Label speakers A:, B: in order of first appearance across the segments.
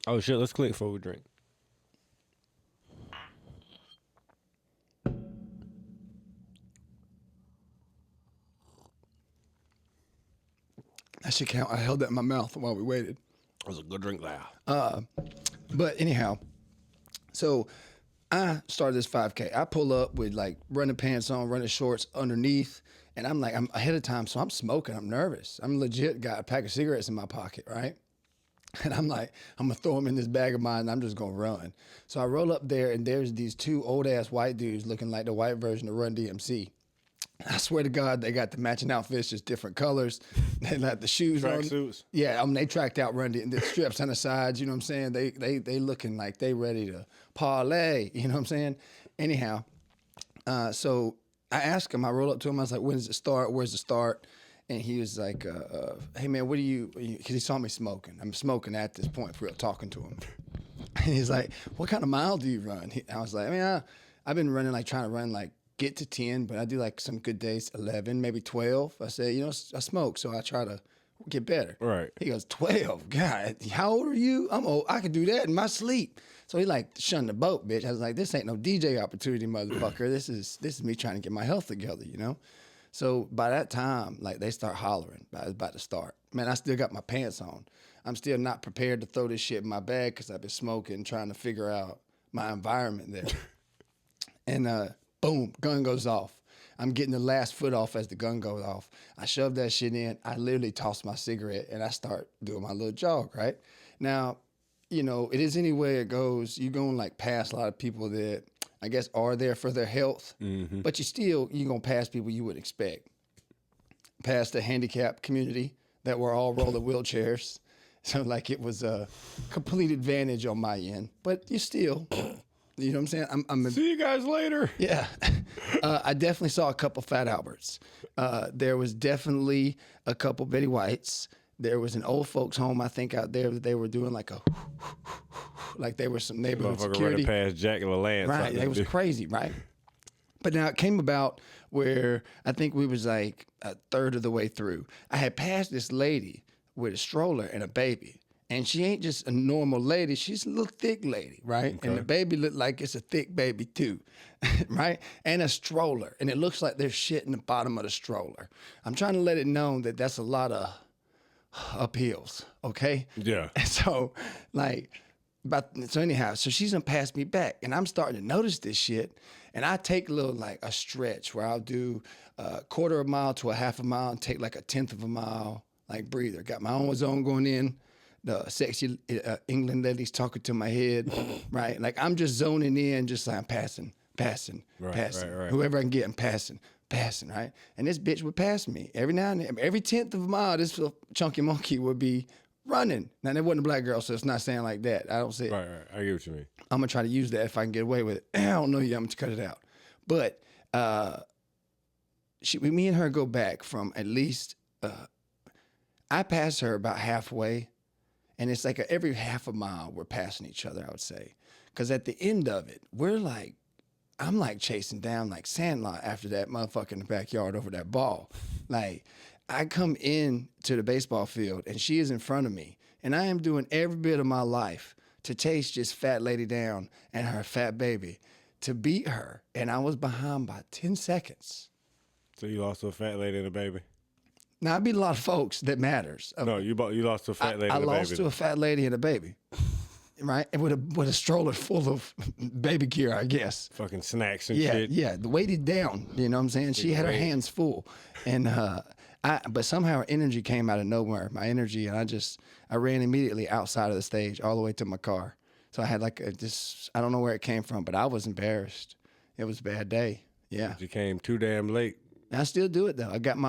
A: Oh shit, let's click before we drink.
B: That should count. I held that in my mouth while we waited.
A: That was a good drink loud.
B: But anyhow, so I started this 5K. I pull up with like running pants on, running shorts underneath, and I'm ahead of time, so I'm smoking. I'm nervous. I'm legit got a pack of cigarettes in my pocket, right? And I'm like, I'm gonna throw them in this bag of mine and I'm just gonna run. So I roll up there and there's these two old ass white dudes looking like the white version of Run DMC. I swear to God, they got the matching outfits, just different colors. They got the shoes on.
A: Tracksuits.
B: Yeah, they tracked out Run DMC, the strips on the sides, you know what I'm saying? They looking like they ready to parlay, you know what I'm saying? Anyhow, so I asked him, I rolled up to him, I was like, when does it start? Where's the start? And he was like, hey man, what do you, because he saw me smoking. I'm smoking at this point for real, talking to him. And he's like, what kind of mile do you run? I was like, I mean, I've been running, like trying to run like get to 10, but I do like some good days, 11, maybe 12. I said, you know, I smoke, so I try to get better.
A: Right.
B: He goes, 12? God, how old are you? I'm old. I could do that in my sleep. So he like shunned the boat, bitch. I was like, this ain't no DJ opportunity, motherfucker. This is me trying to get my health together, you know? So by that time, like they start hollering. I was about to start. Man, I still got my pants on. I'm still not prepared to throw this shit in my bag because I've been smoking, trying to figure out my environment there. And boom, gun goes off. I'm getting the last foot off as the gun goes off. I shove that shit in. I literally toss my cigarette and I start doing my little jog, right? Now, you know, it is any way it goes. You're going to like pass a lot of people that I guess are there for their health, but you're going to pass people you would expect. Past the handicap community that were all rolling wheelchairs. So like it was a complete advantage on my end, but you still, you know what I'm saying?
A: See you guys later.
B: Yeah. I definitely saw a couple Fat Alberts. There was definitely a couple Betty Whites. There was an old folks home, I think, out there that they were doing like a, like they were some neighborhood
A: Motherfucker
B: security.
A: running past Jack LaLance.
B: Right. It was crazy, right? But now it came about where I think we was like a third of the way through. I had passed this lady with a stroller and a baby. And she ain't just a normal lady. She's a little thick lady, right?
A: Okay.
B: And the baby looked like it's a thick baby too, right? And a stroller. And it looks like there's shit in the bottom of the stroller. I'm trying to let it known that that's a lot of upheavals, okay?
A: Yeah.
B: And so, so anyhow, so she's gonna pass me back. And I'm starting to notice this shit. And I take a little, like a stretch where I'll do a quarter of a mile to a half a mile and take like a tenth of a mile, like breather. Got my own zone going in. The sexy England ladies talking to my head, right? Like I'm just zoning in, just like I'm passing.
A: Right.
B: Whoever I can get, I'm passing, right? And this bitch would pass me every now and then. Every tenth of a mile, this little chunky monkey would be running. Now, that wasn't a black girl, so it's not saying like that. I don't see it.
A: Right. I get what you mean.
B: I'm going to try to use that if I can get away with it. I don't know yet. I'm going to cut it out. But me and her go back from at least, I pass her about halfway. And it's like every half a mile we're passing each other, I would say. Because at the end of it, I'm like chasing down like Sandlot after that motherfucker in the backyard over that ball. Like I come in to the baseball field and she is in front of me. And I am doing every bit of my life to chase this fat lady down and her fat baby to beat her. And I was behind by 10 seconds.
A: So you lost to a fat lady and a baby?
B: Now, I beat a lot of folks that matters.
A: No, you lost to a fat lady
B: I
A: and a baby.
B: lost to a fat lady and a baby, right? And with a stroller full of baby gear, I guess.
A: Fucking snacks and
B: Yeah,
A: shit.
B: yeah. The weighted down, you know what I'm saying? She had her hands full. And but somehow her energy came out of nowhere, my energy, and I ran immediately outside of the stage all the way to my car. So I had like I don't know where it came from, but I was embarrassed. It was a bad day. Yeah.
A: You came too damn late.
B: I still do it though. I've gotten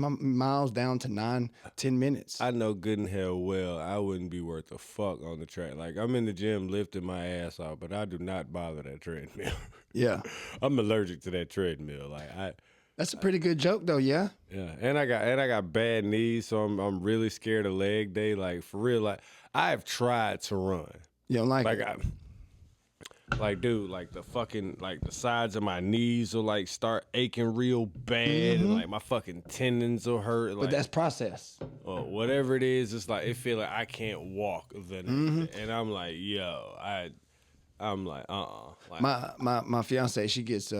B: my miles down to 9-10 minutes.
A: I know good and hell well I wouldn't be worth a fuck on the track. Like I'm in the gym lifting my ass off, but I do not bother that treadmill.
B: Yeah.
A: I'm allergic to that treadmill.
B: That's a pretty good joke though, yeah?
A: Yeah. And I got bad knees, so I'm really scared of leg day. Like for real, like I've tried to run.
B: You don't like it?
A: Like, dude, like the fucking, like the sides of my knees will like start aching real bad, and like my fucking tendons will hurt. Like,
B: But that's process.
A: or whatever it is, it's like it feel like I can't walk the next day. And I'm like, yo, I'm like, like,
B: My fiance, she gets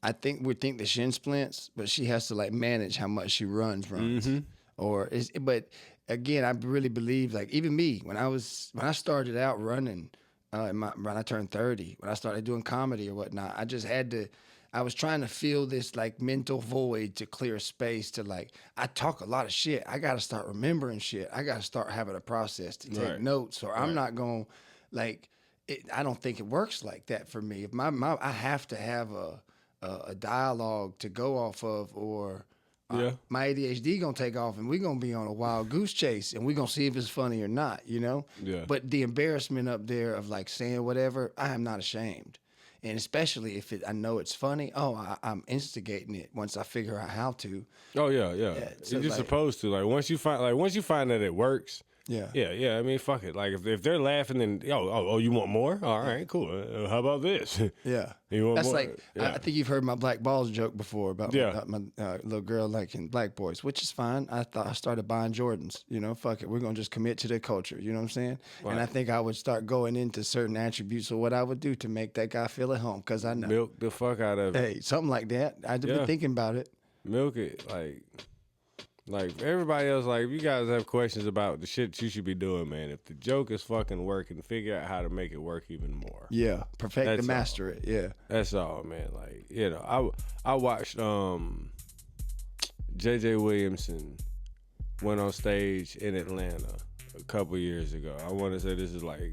B: I think we think the shin splints, but she has to like manage how much she runs. But again, I really believe, like, even me, when I started out running, when I turned 30, when I started doing comedy or whatnot, I was trying to fill this like mental void to clear space to, like, I talk a lot of shit. I got to start remembering shit. I got to start having a process to take notes, or I'm not going to, like, I don't think it works like that for me. If I have to have a dialogue to go off of, or my ADHD gonna take off, and we're gonna be on a wild goose chase, and we're gonna see if it's funny or not, you know?
A: Yeah.
B: But the embarrassment up there of like saying whatever, I am not ashamed. And especially if I know it's funny, I'm instigating it once I figure out how to.
A: oh yeah.
B: so
A: You're just
B: like-
A: supposed to, like, once you find that it works. Yeah. I mean, fuck it. Like, if they're laughing, then you want more? All right, cool. How about this?
B: Yeah.
A: You want
B: That's
A: more?
B: like,
A: Yeah.
B: I think you've heard my black balls joke before about
A: Yeah.
B: my little girl liking black boys, which is fine. I started buying Jordans, you know, fuck it. We're going to just commit to the culture, you know what I'm saying?
A: Right.
B: And I think I would start going into certain attributes of what I would do to make that guy feel at home, because I know.
A: Milk the fuck out of it.
B: Hey, something like that. I've
A: Yeah.
B: been thinking about it.
A: Milk it. Like everybody else, like, if you guys have questions about the shit you should be doing, man, if the joke is fucking working, figure out how to make it work even more.
B: Yeah. Perfect
A: That's
B: to master it. Yeah.
A: That's all, man. Like, you know, I watched J.J. Williamson went on stage in Atlanta a couple years ago. I want to say this is like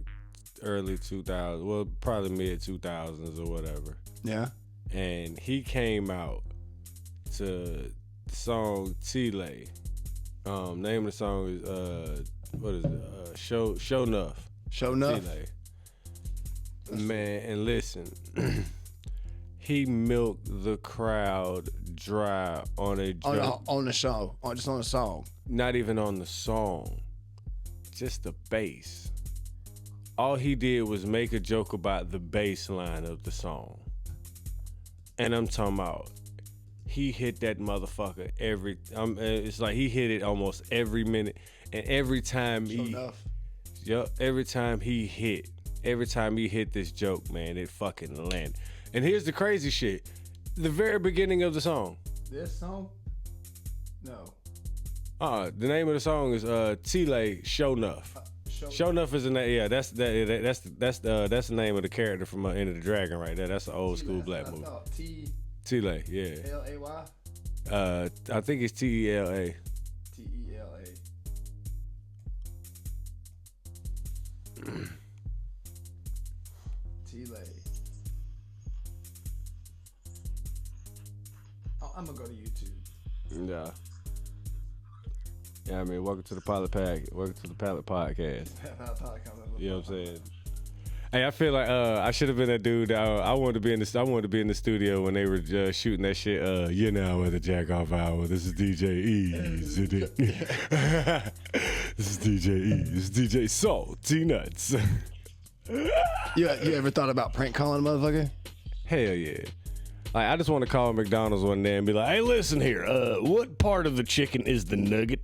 A: early 2000s, well, probably mid 2000s or whatever.
B: Yeah.
A: And he came out to the song T-Lay. Name of the song is what is it? Show Nuff.
B: Show enough.
A: T-Lay. Man, and listen, he milked the crowd dry on a joke.
B: On the show. Just on the song.
A: Not even on the song, just the bass. All he did was make a joke about the bass line of the song. And I'm talking about, he hit that motherfucker it's like he hit it almost every minute. And every time every time he hit this joke, man, it fucking landed. And here's the crazy shit. The very beginning of the song.
B: This song? No.
A: The name of the song is T-Lay Show Nuff. Show Nuff is in that. Yeah, that's the name of the character from Enter the Dragon right there. That's an old school black movie. T-Lay, yeah.
B: L-A-Y?
A: I think it's T-E-L-A.
B: T-E-L-A. T-Lay. I'm gonna go to YouTube.
A: Yeah. Yeah, I mean, welcome to the Pilot Pack. Welcome to the Pilot Podcast. You know what I'm saying? Hey, I feel like I should have been that dude. I wanted to be in the studio when they were shooting that shit. You're now at the Jack Off Hour. This is DJ Easy. This is DJ E. This is DJ Salty Nuts.
B: You ever thought about prank calling a motherfucker?
A: Hell yeah. Like, I just want to call McDonald's one day and be like, hey, listen here. What part of the chicken is the nugget?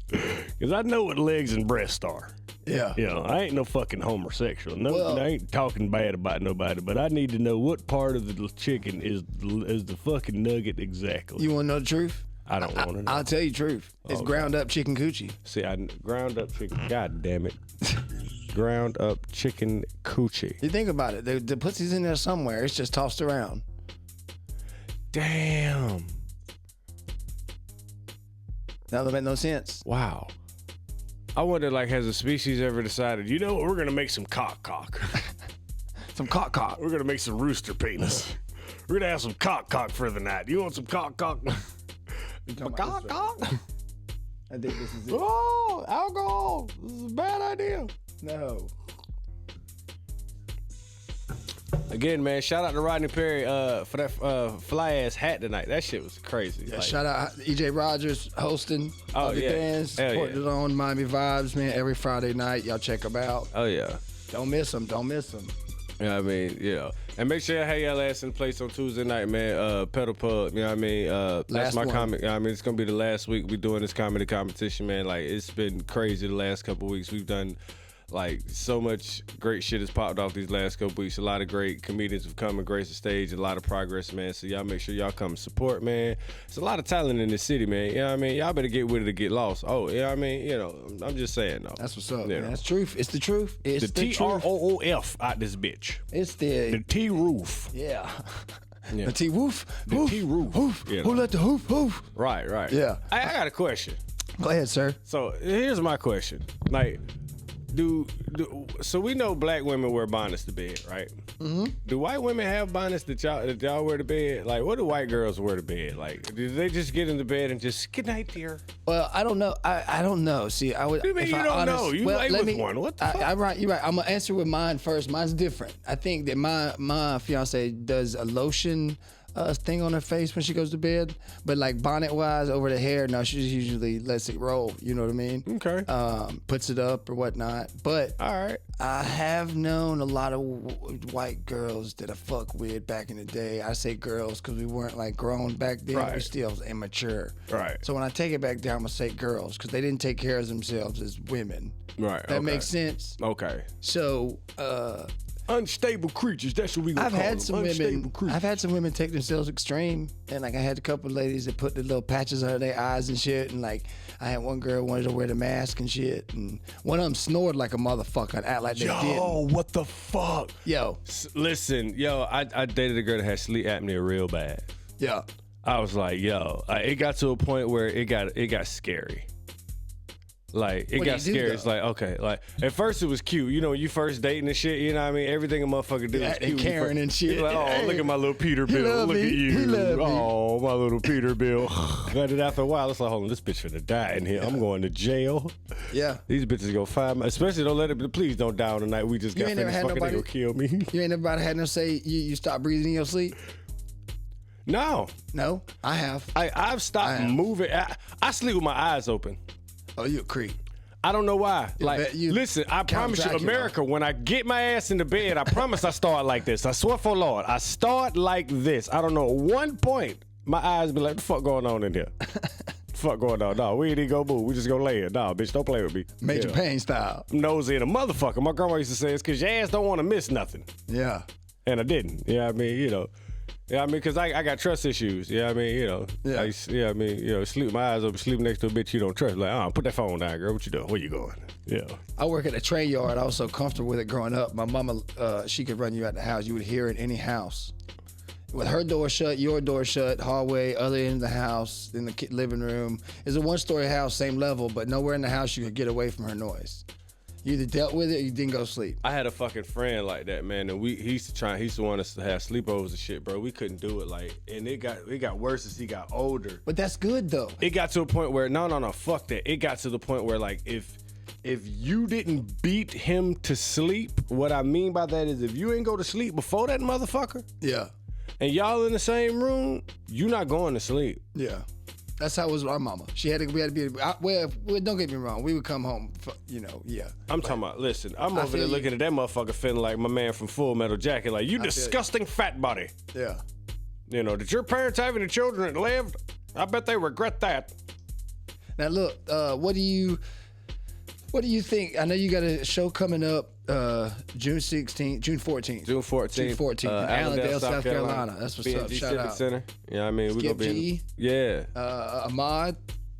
A: Because I know what legs and breasts are.
B: Yeah.
A: You know, I ain't no fucking homosexual. No,
B: Well-
A: I ain't talking bad about nobody, but I need to know what part of the chicken is the fucking nugget exactly.
B: You want to know the truth?
A: I don't want to know.
B: I'll tell you the truth. It's ground up chicken coochie.
A: See, I ground up chicken. God damn it. Ground up chicken coochie.
B: You think about it. The pussy's in there somewhere. It's just tossed around.
A: Damn.
B: That don't make no sense.
A: Wow. I wonder, like, has a species ever decided, you know what, we're going to make some cock.
B: Some cock.
A: We're going to make some rooster penis. We're going to have some cock for the night. You want some cock? Cock.
B: I think this is it.
A: Oh, alcohol. This is a bad idea.
B: No.
A: Again, man, shout out to Rodney Perry for that fly ass hat tonight. That shit was crazy.
B: Yeah,
A: Like,
B: shout out EJ Rogers hosting.
A: Oh,
B: Other
A: yeah.
B: bands.
A: Hell
B: Supporting
A: yeah.
B: it on Miami Vibes, man. Every Friday night. Y'all check them out.
A: oh yeah.
B: Don't miss them. Don't miss them.
A: You know what I mean? Yeah. And make sure you have y'all ass in place on Tuesday night, man. Pedal Pub, you know what I mean? That's
B: Last
A: my
B: one.
A: comment. I mean, it's going to be the last week we doing this comedy competition, man. Like, it's been crazy the last couple of weeks. We've done, like, so much great shit has popped off these last couple weeks. A lot of great comedians have come and graced the stage. A lot of progress, man. So y'all make sure y'all come support, man. There's a lot of talent in this city, man. You know what I mean? Y'all better get with it or get lost. Oh, you know what I mean? You know, I'm just saying, though.
B: That's what's up,
A: You
B: man.
A: know.
B: That's truth. It's the truth. It's
A: The
B: the truth.
A: TROOF out this bitch.
B: It's
A: The
B: the
A: T-Roof.
B: yeah.
A: Yeah.
B: The T-woof.
A: The
B: Hoof,
A: T-roof.
B: hoof.
A: You
B: Who
A: know.
B: let the hoof hoof?
A: Right, right.
B: Yeah.
A: I got a question.
B: Go ahead, sir.
A: So here's my question. Like, so we know black women wear bonnets to bed, right? Mm-hmm. Do white women have bonnets that y'all wear to bed? Like, what do white girls wear to bed? Like, do they just get into bed and just good night, dear?
B: Well, I don't know. I don't know. See, I would.
A: You mean
B: if
A: you
B: I
A: don't know? You lay with one. What the fuck?
B: You're right. I'm gonna answer with mine first. Mine's different. I think that my fiance does a lotion thing on her face when she goes to bed, but like bonnet wise over the hair, no, she just usually lets it roll. You know what I mean?
A: Okay.
B: Puts it up or whatnot. But
A: All right.
B: I have known a lot of white girls that I fuck with back in the day. I say girls because we weren't like grown back then. We
A: Right.
B: still was immature.
A: Right.
B: So when I take it back down, I'm gonna say girls because they didn't take care of themselves as women.
A: Right.
B: That makes sense.
A: Okay.
B: So
A: Unstable creatures. That's what we gonna
B: I've
A: call
B: had
A: them.
B: some
A: Unstable
B: women.
A: creatures.
B: I've had some women take themselves extreme, and like I had a couple of ladies that put the little patches under their eyes and shit, and like I had one girl wanted to wear the mask and shit, and one of them snored like a motherfucker and act like they didn't.
A: Yo, what the fuck?
B: Yo,
A: Listen, yo, I dated a girl that had sleep apnea real bad.
B: yeah.
A: I was like, yo, it got to a point where it got scary. Like, it
B: What do
A: got
B: you do,
A: scary.
B: though?
A: It's like, okay, like, at first it was cute. You know, you first dating and shit, you know what I mean? Everything a motherfucker do is
B: Yeah,
A: cute.
B: and Karen and shit.
A: You're like, oh,
B: Hey,
A: look at my little Peter
B: he
A: Bill.
B: love
A: Look
B: me.
A: at you.
B: He love me.
A: Oh, my little Peter Bill. And then after a while, it's like, hold on, this bitch finna die in here. I'm going to jail.
B: Yeah.
A: These bitches gonna find me. Especially don't let it, please don't die on the night we just
B: You
A: got
B: ain't never
A: finished
B: had
A: fucking. They
B: nobody-
A: gonna kill me.
B: You ain't never had them say you stop breathing in your sleep?
A: No.
B: No, I have.
A: I've stopped moving. I sleep with my eyes open.
B: Oh, you a creep.
A: I don't know why. Like,
B: bet you
A: listen, I promise you,
B: Dracula.
A: America, when I get my ass into bed, I promise I start like this. I swear for Lord, I start like this. I don't know, at one point, my eyes be like, the fuck going on in here? Fuck going on? No, we ain't even gonna move. We just gonna lay it. No, bitch, don't play with me.
B: Major
A: Yeah.
B: pain style.
A: I'm nosy and a motherfucker. My grandma used to say it's because your ass don't want to miss nothing.
B: Yeah.
A: And I didn't. You know what I mean? You know. Yeah, I mean, because I got trust issues. Yeah, I mean, you know.
B: Yeah.
A: I mean, you know, sleep with my eyes open, sleep next to a bitch you don't trust. Like, put that phone down, girl. What you doing? Where you going? Yeah.
B: I work at a train yard. I was so comfortable with it growing up. My mama, she could run you out the house. You would hear it in any house. With her door shut, your door shut, hallway, other end of the house, in the living room. It's a one-story house, same level, but nowhere in the house you could get away from her noise. You either dealt with it or you didn't go sleep.
A: I had a fucking friend like that, man, and he used to want us to have sleepovers and shit, bro. We couldn't do it, like, and it got worse as he got older.
B: But that's good, though.
A: It got to a point where no, fuck that. It got to the point where like if you didn't beat him to sleep, what I mean by that is if you ain't go to sleep before that motherfucker,
B: Yeah.
A: and y'all in the same room, you not going to sleep.
B: Yeah. That's how it was with our mama. We had to be, well, don't get me wrong. We would come home, yeah.
A: I'm talking about, listen, I'm over
B: feel
A: there
B: you.
A: looking at that motherfucker feeling like my man from Full Metal Jacket, like, you
B: feel you.
A: disgusting fat body.
B: Yeah.
A: You know, did your parents have any children that lived? I bet they regret that.
B: Now look, what do you think? I know you got a show coming up June 14th.
A: June 14th.
B: In Allendale, South Carolina. That's what's up.
A: B&G
B: Shout
A: Civic
B: out.
A: Center. Yeah, I mean, we're
B: Skip
A: gonna be
B: G.
A: yeah.
B: Ahmad.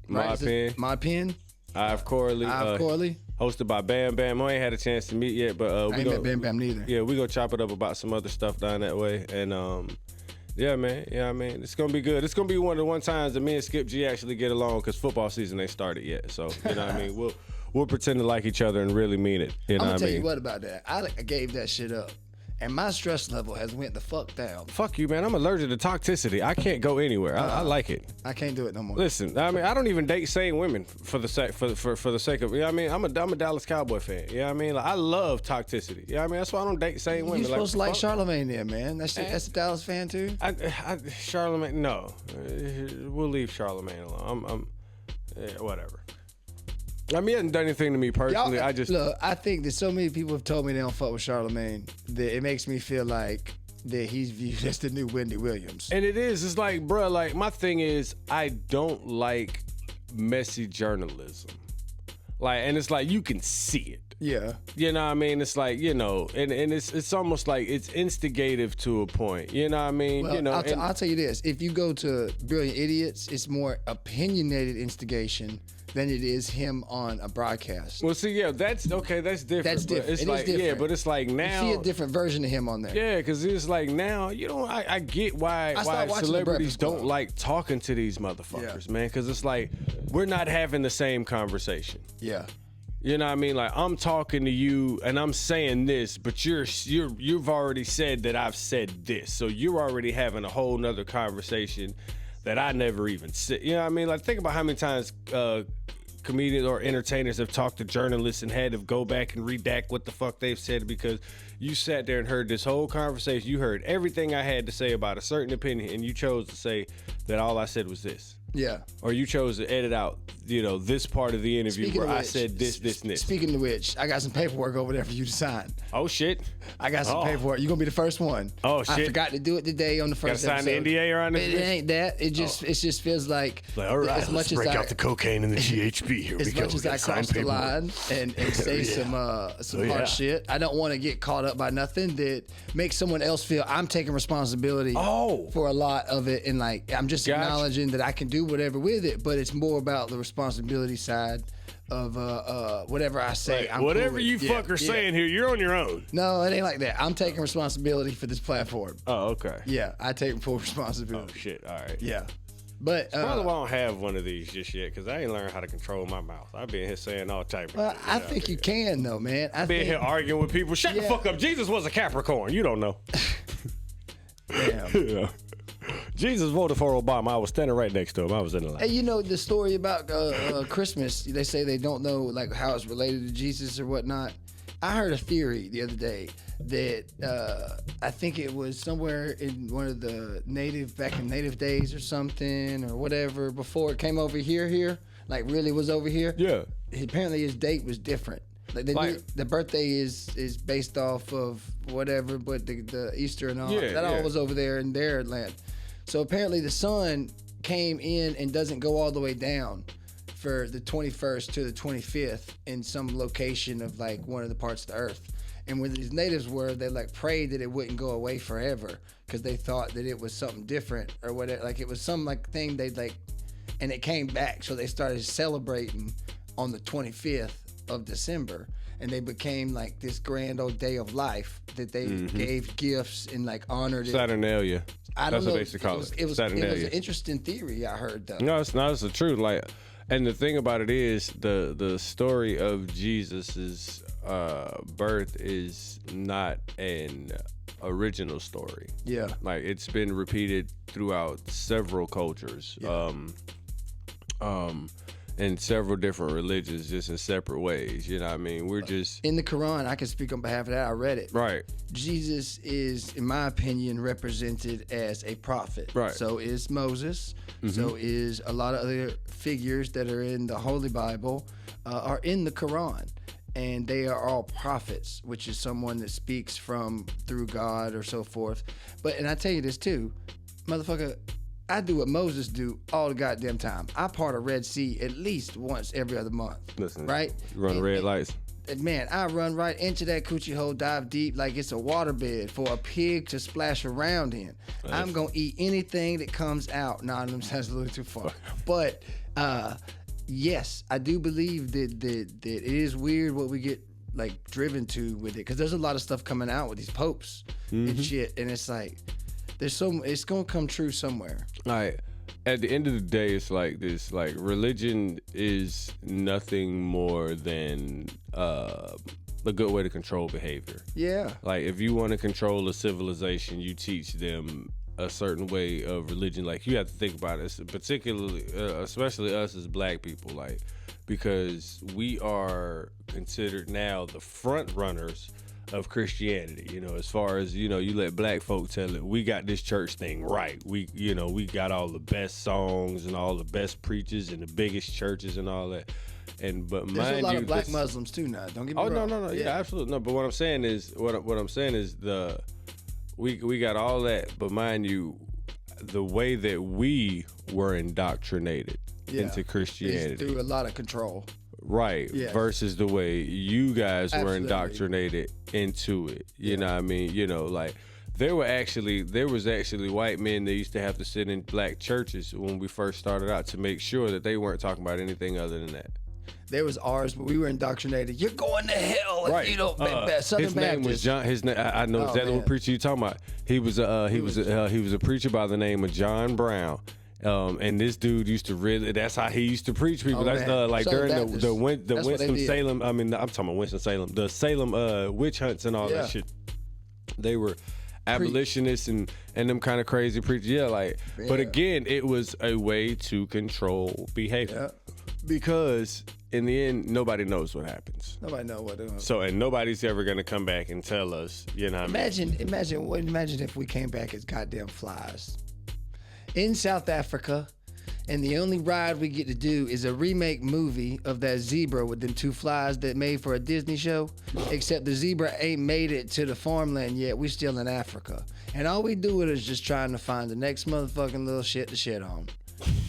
A: Mod Pen.
B: Mod Pen.
A: I've Corley.
B: Corley.
A: Hosted by Bam Bam. I ain't had a chance to meet yet, but
B: I
A: we
B: ain't
A: go.
B: met Bam Bam neither.
A: Yeah, we gonna chop it up about some other stuff down that way, and yeah, man. Yeah, I mean, it's gonna be good. It's gonna be one of the one times that me and Skip G actually get along because football season ain't started yet. So you know what I mean. We'll pretend to like each other and really mean it. You know
B: I'm gonna
A: what I
B: tell
A: mean?
B: you what about that. I gave that shit up, and my stress level has went the fuck down.
A: Fuck you, man. I'm allergic to toxicity. I can't go anywhere. I like it.
B: I can't do it no more.
A: Listen, I mean, I don't even date sane women for the sake for the sake of. You know what I mean, I'm a Dallas Cowboy fan. You know what I mean, like, I love toxicity. You know what I mean, that's why I don't date sane women.
B: You supposed to like
A: fuck.
B: Charlamagne there, man. That's a Dallas fan too.
A: Charlamagne, no, we'll leave Charlamagne alone. I'm whatever. I mean, he hasn't done anything to me personally.
B: Y'all,
A: I just
B: look. I think that so many people have told me they don't fuck with Charlemagne that it makes me feel like that he's viewed as the new Wendy Williams.
A: and it is. It's like, bruh, like my thing is, I don't like messy journalism. Like, and it's like you can see it.
B: Yeah.
A: You know what I mean? It's like, you know, and it's almost like it's instigative to a point. You know what I mean?
B: Well,
A: you know,
B: I'll tell you this: if you go to Brilliant Idiots, it's more opinionated instigation than it is him on a broadcast.
A: well, see, yeah, that's okay. That's different.
B: That's
A: but
B: different.
A: It's
B: It is
A: like, yeah,
B: different.
A: but it's like
B: You
A: now.
B: see a different version of him on there.
A: Yeah, because it's like now, you know, I get why
B: started watching The
A: celebrities
B: Breakfast Club.
A: don't like talking to these motherfuckers, man, because it's like we're not having the same conversation.
B: Yeah.
A: You know what I mean? Like I'm talking to you and I'm saying this, but you've already said that I've said this, so you're already having a whole nother conversation that I never even said. You know what I mean? Like think about how many times comedians or entertainers have talked to journalists and had to go back and redact what the fuck they've said because you sat there and heard this whole conversation. You heard everything I had to say about a certain opinion, and you chose to say that all I said was this.
B: Yeah.
A: Or you chose to edit out, you know, this part of the interview
B: Speaking
A: where
B: of
A: I
B: which,
A: said this, and this.
B: Speaking of which, I got some paperwork over there for you to sign.
A: Oh shit!
B: I got some
A: Oh.
B: paperwork. You're gonna be the first one.
A: Oh,
B: I
A: shit.
B: forgot to do it today on the
A: Gotta
B: first
A: sign the
B: episode.
A: NDA around this.
B: It
A: bitch?
B: ain't that. It just feels like,
A: Like, all right,
B: as much
A: let's break
B: as
A: out the cocaine and the GHB. Here we
B: as
A: go.
B: much
A: We
B: as I
A: gotta sign
B: cross the
A: paperwork.
B: line and say some
A: Oh,
B: hard
A: yeah.
B: shit, I don't want to get caught up by nothing that makes someone else feel I'm taking responsibility
A: Oh.
B: for a lot of it, and like I'm just
A: Gotcha.
B: acknowledging that I can do whatever with it, but it's more about the responsibility side of whatever I say. I'm cool
A: Whatever
B: with.
A: you
B: Yeah,
A: fuck are
B: yeah.
A: saying here, you're on your own.
B: No, it ain't like that. I'm taking responsibility for this platform.
A: Oh, okay.
B: Yeah, I take full
A: Oh
B: responsibility.
A: shit! All right.
B: Yeah, but
A: Probably won't have one of these just yet because I ain't learned how to control my mouth. I've been here saying all type of
B: well,
A: shit.
B: I think you can though, man. I
A: Been
B: think
A: here arguing with people. Shut the
B: Yeah.
A: fuck up. Jesus was a Capricorn. You don't know.
B: damn.
A: Yeah. Jesus voted for Obama. I was standing right next to him. I was in the line.
B: Hey, you know the story about Christmas? They say they don't know like how it's related to Jesus or whatnot. I heard a theory the other day that I think it was somewhere in one of the back in native days or something or whatever before it came over here, like really was over here.
A: Yeah.
B: Apparently his date was different. Like the birthday is based off of whatever, but the Easter and all
A: Yeah,
B: that all
A: yeah.
B: was over there in their land. So apparently the sun came in and doesn't go all the way down for the 21st to the 25th in some location of like one of the parts of the earth. And where these natives were, they like prayed that it wouldn't go away forever because they thought that it was something different or whatever. Like it was some like thing they like, and it came back. So they started celebrating on the 25th of December, and they became like this grand old day of life that they gave gifts and like honored it.
A: Saturnalia.
B: I don't
A: That's
B: know.
A: what they used to call it.
B: It was an
A: Saturnalia.
B: interesting theory I heard though.
A: No, it's not. It's the truth. Like, and the thing about it is the story of Jesus's birth is not an original story.
B: Yeah.
A: Like it's been repeated throughout several cultures, in several different religions, just in separate ways. You know what I mean? We're just
B: In the Quran, I can speak on behalf of that. I read it.
A: right.
B: Jesus is, in my opinion, represented as a prophet.
A: Right.
B: So is Moses. So is a lot of other figures that are in the Holy Bible are in the Quran. And they are all prophets, which is someone that speaks through God or so forth. And I tell you this too, motherfucker, I do what Moses do all the goddamn time. I part a Red Sea at least once every other month.
A: Listen,
B: Right?
A: You run red lights.
B: And man, I run right into that coochie hole, dive deep like it's a waterbed for a pig to splash around in. I'm gonna eat anything that comes out. Nah, that sounds a little too far. But yes, I do believe that it is weird what we get like driven to with it, because there's a lot of stuff coming out with these popes and shit, and it's like it's gonna come true somewhere.
A: Like at the end of the day, it's like this. Like religion is nothing more than a good way to control behavior.
B: Yeah.
A: Like if you want to control a civilization, you teach them a certain way of religion. Like you have to think about it, particularly, especially us as black people, like because we are considered now the front runners of Christianity. You know, as far as you let black folk tell it, we got this church thing right. We got all the best songs and all the best preachers and the biggest churches and all that. But
B: There's
A: mind
B: a lot
A: you,
B: of black
A: this-
B: Muslims too now. Don't get me
A: Oh
B: wrong.
A: no, yeah, absolutely no. But what I'm saying is, we got all that, but mind you, the way that we were indoctrinated into
B: It's
A: Christianity,
B: through a lot of control.
A: right?
B: Yes.
A: Versus the way you guys were
B: Absolutely.
A: indoctrinated into it. You know what I mean? You know, like there was actually white men that used to have to sit in black churches when we first started out to make sure that they weren't talking about anything other than that.
B: There was ours, but we were indoctrinated. You're going to hell if you don't. Southern
A: his name was
B: Baptist.
A: John. His name, I know exactly
B: man.
A: what preacher you talking about. He was a preacher by the name of John Brown. And this dude used to really. That's how he used to preach people.
B: Oh,
A: That's
B: man.
A: like
B: Southern
A: during
B: Baptist.
A: the
B: That's what they
A: Winston
B: did.
A: Salem. I mean, I'm talking about Winston Salem. The Salem witch hunts and all
B: Yeah.
A: that shit. They were abolitionists and them kind of crazy preachers. Yeah, like. But
B: Yeah.
A: again, it was a way to control behavior.
B: Yeah.
A: Because in the end, nobody knows what happens.
B: Nobody know what they're doing.
A: So, and nobody's ever gonna come back and tell us, you know what I mean?
B: Imagine if we came back as goddamn flies in South Africa, and the only ride we get to do is a remake movie of that zebra with them two flies that made for a Disney show. Except the zebra ain't made it to the farmland yet. We still in Africa, and all we do is just trying to find the next motherfucking little shit to shit on.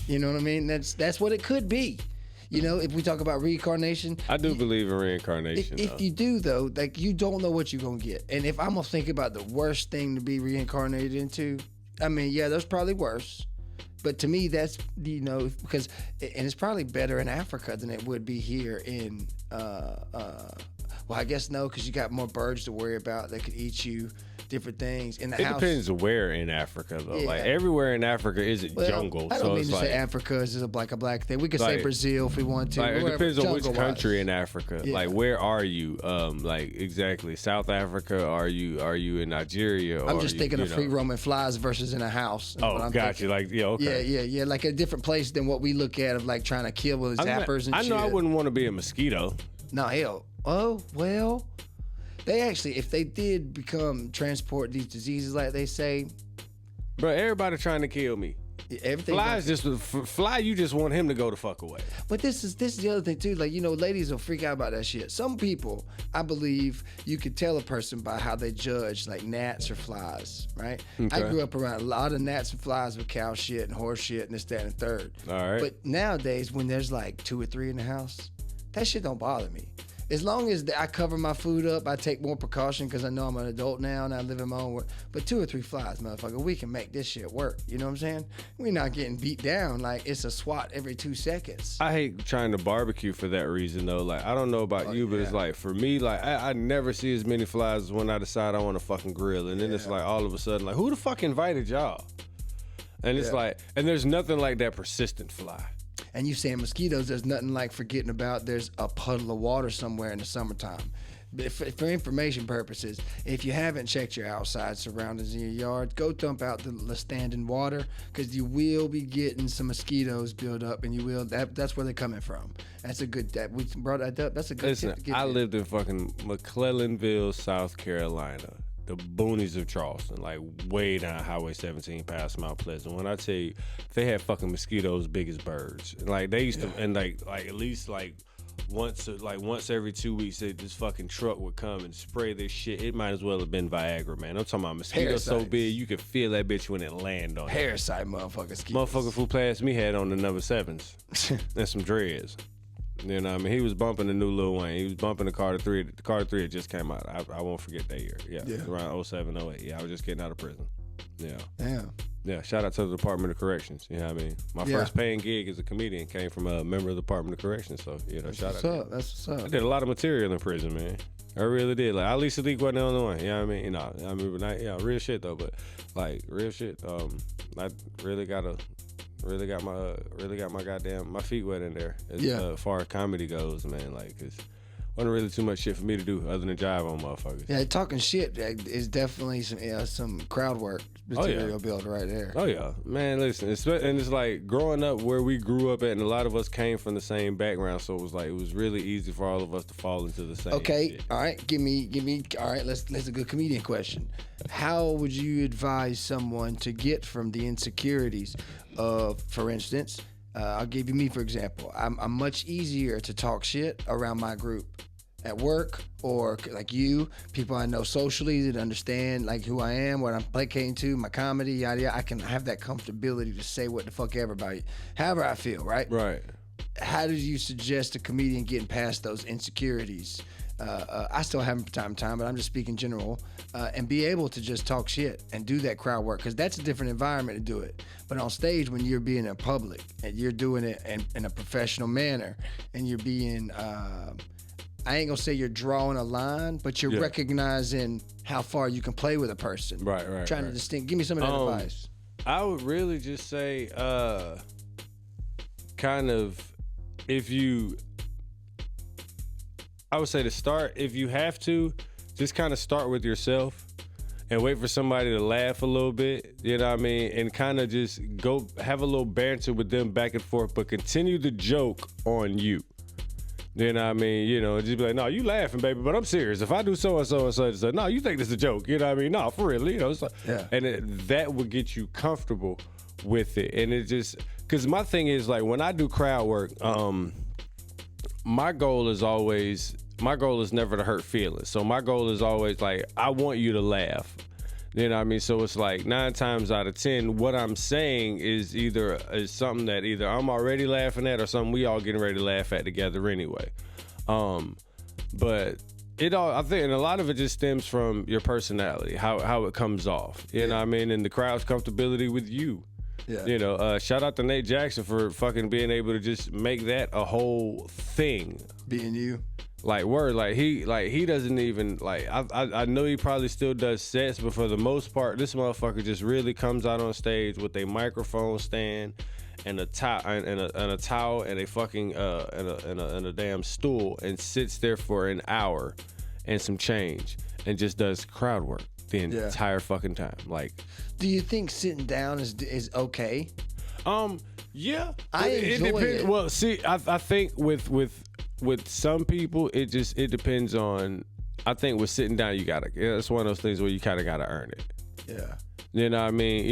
B: You know what I mean? That's what it could be. You know, if we talk about reincarnation,
A: I do believe in reincarnation.
B: if
A: though.
B: you do though, like you don't know what you're gonna get. And if I'm gonna think about the worst thing to be reincarnated into, I mean, yeah, there's probably worse. But to me, that's because and it's probably better in Africa than it would be here in. Well, I guess no, because you got more birds to worry about that could eat you, different things in the
A: It
B: house.
A: depends where in Africa though.
B: Yeah.
A: Like everywhere in Africa isn't
B: Well,
A: jungle.
B: I don't
A: So
B: mean
A: it's
B: to
A: like,
B: say Africa is just a black thing. We could say
A: Like-
B: Brazil if we want to.
A: like it
B: wherever,
A: depends on which
B: jungle-wise.
A: country in Africa.
B: Yeah.
A: Like where are you? Like exactly. South Africa? Are you in Nigeria? Or
B: I'm just thinking
A: you
B: of
A: know?
B: free roaming flies versus in a house. is what
A: Oh,
B: I'm
A: got
B: thinking.
A: you. Like yeah, okay.
B: Yeah, like a different place than what we look at of like trying to kill with zappers and
A: I
B: shit.
A: know I wouldn't want to be a mosquito.
B: No, hell. Oh, well, they actually, if they did transport these diseases like they say,
A: Bro, everybody trying to kill me.
B: everything.
A: Flies just fly. You just want him to go the fuck away.
B: But this is the other thing too. Like, ladies will freak out about that shit. Some people, I believe, you could tell a person by how they judge like gnats or flies, right? I
A: Okay.
B: grew up around a lot of gnats and flies with cow shit and horse shit and this, that, and the third.
A: All right.
B: But nowadays, when there's like 2 or 3 in the house, that shit don't bother me. As long as I cover my food up, I take more precaution because I know I'm an adult now and I live in my own world. But 2 or 3 flies, motherfucker, we can make this shit work. You know what I'm saying? We're not getting beat down like it's a SWAT every 2 seconds.
A: I hate trying to barbecue for that reason though. Like I don't know about you, but it's
B: yeah.
A: like for me, like I never see as many flies as when I decide I want to fucking grill, and then it's like all of a sudden like who the fuck invited y'all? And it's
B: Yeah.
A: like, and there's nothing like that persistent fly.
B: And you saying mosquitoes, there's nothing like forgetting about there's a puddle of water somewhere in the summertime. But for information purposes, if you haven't checked your outside surroundings in your yard, go dump out the standing water because you will be getting some mosquitoes build up, and you will. That's where they're coming from. That's a good. That we brought that up. That's a good
A: Listen,
B: tip to get
A: I
B: you.
A: lived in fucking McClellanville, South Carolina, the boonies of Charleston, like way down Highway 17 past Mount Pleasant. When I tell you, they had fucking mosquitoes big as birds. Like they used to, and like at least like once every 2 weeks, this fucking truck would come and spray this shit. It might as well have been Viagra, man. I'm talking about mosquitoes so
B: Parasites.
A: big you could feel that bitch when it land on you.
B: Parasite motherfuckers.
A: Motherfucker who past me had on the number 7s and some dreads. You know what I mean? He was bumping the new Lil Wayne. He was bumping the Carter 3. The Carter 3 had just came out. I won't forget that year. Yeah.
B: Yeah.
A: Around 07, 08. Yeah, I was just getting out of prison. Yeah.
B: Damn.
A: Yeah, shout out to the Department of Corrections. You know what I mean? My
B: Yeah.
A: first paying gig as a comedian came from a member of the Department of Corrections. So, shout
B: What's
A: out.
B: up? That's what's
A: I
B: up.
A: did a lot of material in prison, man. I really did. Like, Ali Sadiq wasn't the only one. You know what I mean? You know, I mean, but not, yeah, real shit though. But like, real shit. I really got my goddamn my feet wet in there as far as comedy goes, man. Like, cause wasn't really too much shit for me to do other than jive on motherfuckers.
B: Yeah, talking shit is definitely some crowd work material built right there.
A: Oh yeah, man. Listen, and it's like growing up where we grew up at, and a lot of us came from the same background, so it was really easy for all of us to fall into the same.
B: Okay,
A: shit.
B: all right, give me. All right, let's a good comedian question. How would you advise someone to get from the insecurities of, for instance, I'll give you me for example. I'm much easier to talk shit around my group at work or like you, people I know socially that understand like who I am, what I'm placating to, my comedy, yada yada. I can have that comfortability to say what the fuck ever about you, however I feel, right?
A: Right.
B: How do you suggest a comedian getting past those insecurities? I still have them from time to time, but I'm just speaking general, and be able to just talk shit and do that crowd work, because that's a different environment to do it. But on stage, when you're being in public and you're doing it in a professional manner, and you're being, I ain't gonna say you're drawing a line, but you're recognizing how far you can play with a person.
A: Right.
B: Trying to distinct. Give me some of that advice.
A: I would really just say, kind of, I would say to start, if you have to, just kind of start with yourself and wait for somebody to laugh a little bit, you know what I mean? And kind of just go have a little banter with them back and forth, but continue the joke on you. You know what I mean? You know, just be like, no, you laughing, baby, but I'm serious. If I do so and so and such, no, you think this is a joke. You know what I mean? No, for real, you know. And that would get you comfortable with it. And it just, because my thing is, like, when I do crowd work, my goal is never to hurt feelings. So my goal is always like, I want you to laugh. You know what I mean? So it's like 9 times out of 10, what I'm saying is something that either I'm already laughing at or something we all getting ready to laugh at together anyway. But I think, and a lot of it just stems from your personality, how it comes off. You know what I mean? And the crowd's comfortability with you. Yeah. You know, shout out to Nate Jackson for fucking being able to just make that a whole thing.
B: Being you.
A: Like word, he doesn't even like. I know he probably still does sets, but for the most part, this motherfucker just really comes out on stage with a microphone stand and a towel and a fucking and a damn stool and sits there for an hour and some change and just does crowd work the entire fucking time. Like,
B: do you think sitting down is okay?
A: Yeah,
B: I enjoy it.
A: Well, see, I think with some people, it depends on. I think with sitting down, it's one of those things where you kind of gotta earn it.
B: Yeah.
A: You know what I mean?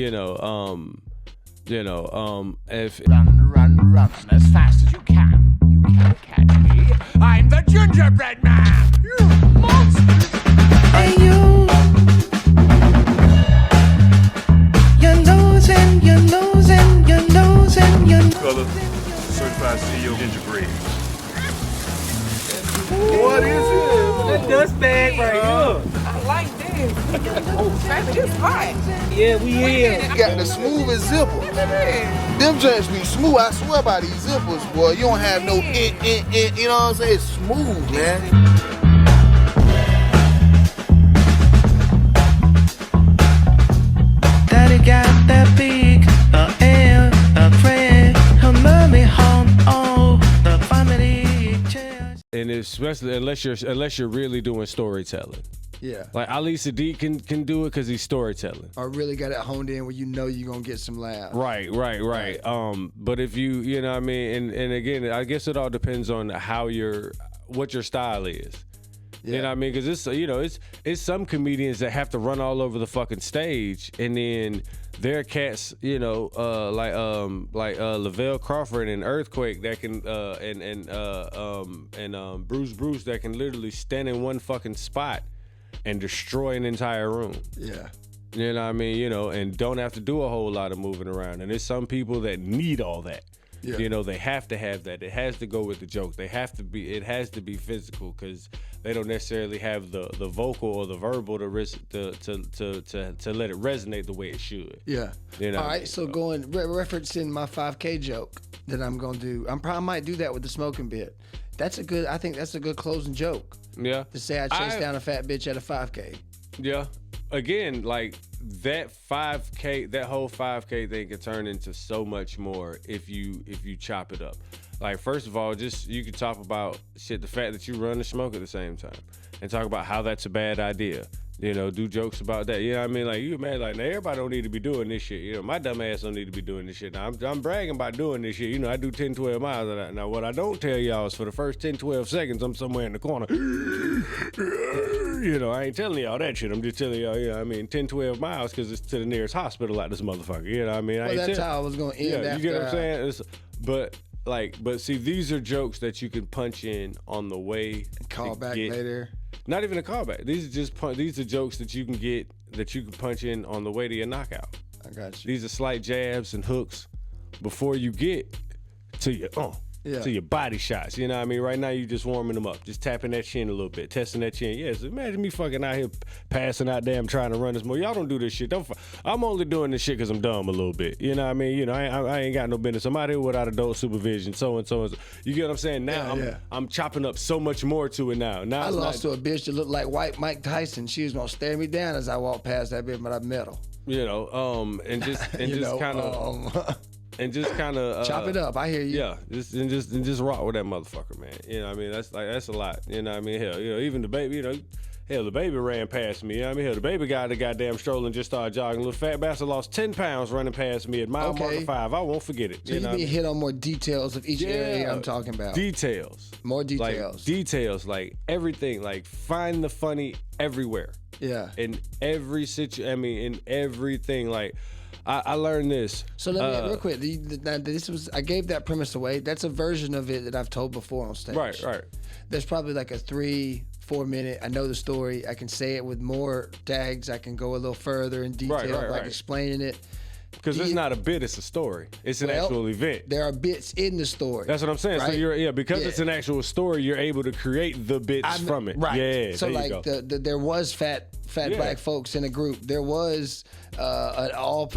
A: If
C: run as fast as you can. You can't catch me. I'm the gingerbread man. You monster.
D: Hey you. You're losing.
E: Color, certified CEO gingerbread. What is it?
F: That dust bag right here.
G: I like this. Oh, baby, this hot.
F: Yeah, we here.
H: Got the smoothest zipper. Them joints be smooth. I swear by these zippers, boy. You don't have no you know what I'm saying? It's smooth, man.
D: Daddy got that big air, a friend, her mommy home, oh, the family chairs.
A: And especially unless you're really doing storytelling.
B: Yeah.
A: Like Ali Sadiq can do it because he's storytelling.
B: Or really got it honed in where you know you're gonna get some laughs.
A: Right. But if you know what I mean, and again, I guess it all depends on what your style is. Yeah. You know what I mean? Because it's some comedians that have to run all over the fucking stage, and then there are cats, like Lavelle Crawford and Earthquake that can and Bruce that can literally stand in one fucking spot and destroy an entire room.
B: Yeah.
A: You know what I mean? And don't have to do a whole lot of moving around. And there's some people that need all that. Yeah. They have to have that. It has to go with the joke. It has to be physical because they don't necessarily have the vocal or the verbal to let it resonate the way it should.
B: Yeah. All right. So going referencing my 5K joke that I'm gonna do. I might do that with the smoking bit. I think that's a good closing joke.
A: Yeah.
B: To say I chased down a fat bitch at a 5K.
A: Yeah. Again, like that 5K, that whole 5K thing can turn into so much more if you chop it up. Like, first of all, just you can talk about the fact that you run and smoke at the same time, and talk about how that's a bad idea. Do jokes about that. You know what I mean? Like, you mad, like, now everybody don't need to be doing this shit. My dumb ass don't need to be doing this shit. Now, I'm bragging about doing this shit. I do 10, 12 miles of that. Now, what I don't tell y'all is for the first 10, 12 seconds, I'm somewhere in the corner. I ain't telling y'all that shit. I'm just telling y'all, 10, 12 miles because it's to the nearest hospital like this motherfucker. You know what I mean?
B: Well, that's how I was going to end after.
A: You get what I'm saying? But see, these are jokes that you can punch in on the way.
B: Call
A: to
B: back
A: get-
B: later.
A: Not even a callback. These are jokes that you can get that you can punch in on the way to your knockout.
B: I got you.
A: These are slight jabs and hooks before you get to your to your body shots. You know what I mean? Right now you just warming them up, just tapping that chin a little bit, testing that chin. Yes, imagine me fucking out here passing out, damn, trying to run this more. Y'all don't do this shit. I'm only doing this shit because I'm dumb a little bit. You know what I mean? You know, I ain't got no business. I'm out here without adult supervision, so and so and so. You get what I'm saying? Now I'm chopping up so much more to it now. Now
B: I
A: it's
B: lost
A: not,
B: to a bitch that looked like white Mike Tyson. She was gonna stare me down as I walked past that bitch, but I met her.
A: you know, and just kind of. And just kind of
B: chop it up. I hear you.
A: Yeah, just rock with that motherfucker, man. You know what I mean? That's a lot. You know what I mean? Hell, you know, even the baby, you know, hell, the baby ran past me. You know what I mean? Hell, the baby got the goddamn stroller and just started jogging. Little fat bastard lost 10 pounds running past me at mile marker 5. I won't forget it.
B: So you need to hit on more details of each area I'm talking about.
A: Details.
B: More details.
A: Like details, like everything. Like find the funny everywhere.
B: Yeah.
A: In every situation. I mean, in everything. Like. I learned this.
B: So let me real quick. I gave that premise away. That's a version of it that I've told before on stage.
A: Right.
B: There's probably like a 3-4 minute. I know the story. I can say it with more tags. I can go a little further in detail, like explaining it.
A: Because it's not a bit, it's a story. It's an actual event.
B: There are bits in the story.
A: That's what I'm saying.
B: Right?
A: So because it's an actual story, you're able to create the bits from it.
B: Right.
A: Yeah.
B: So
A: there
B: like there was fat black folks in a group. There was a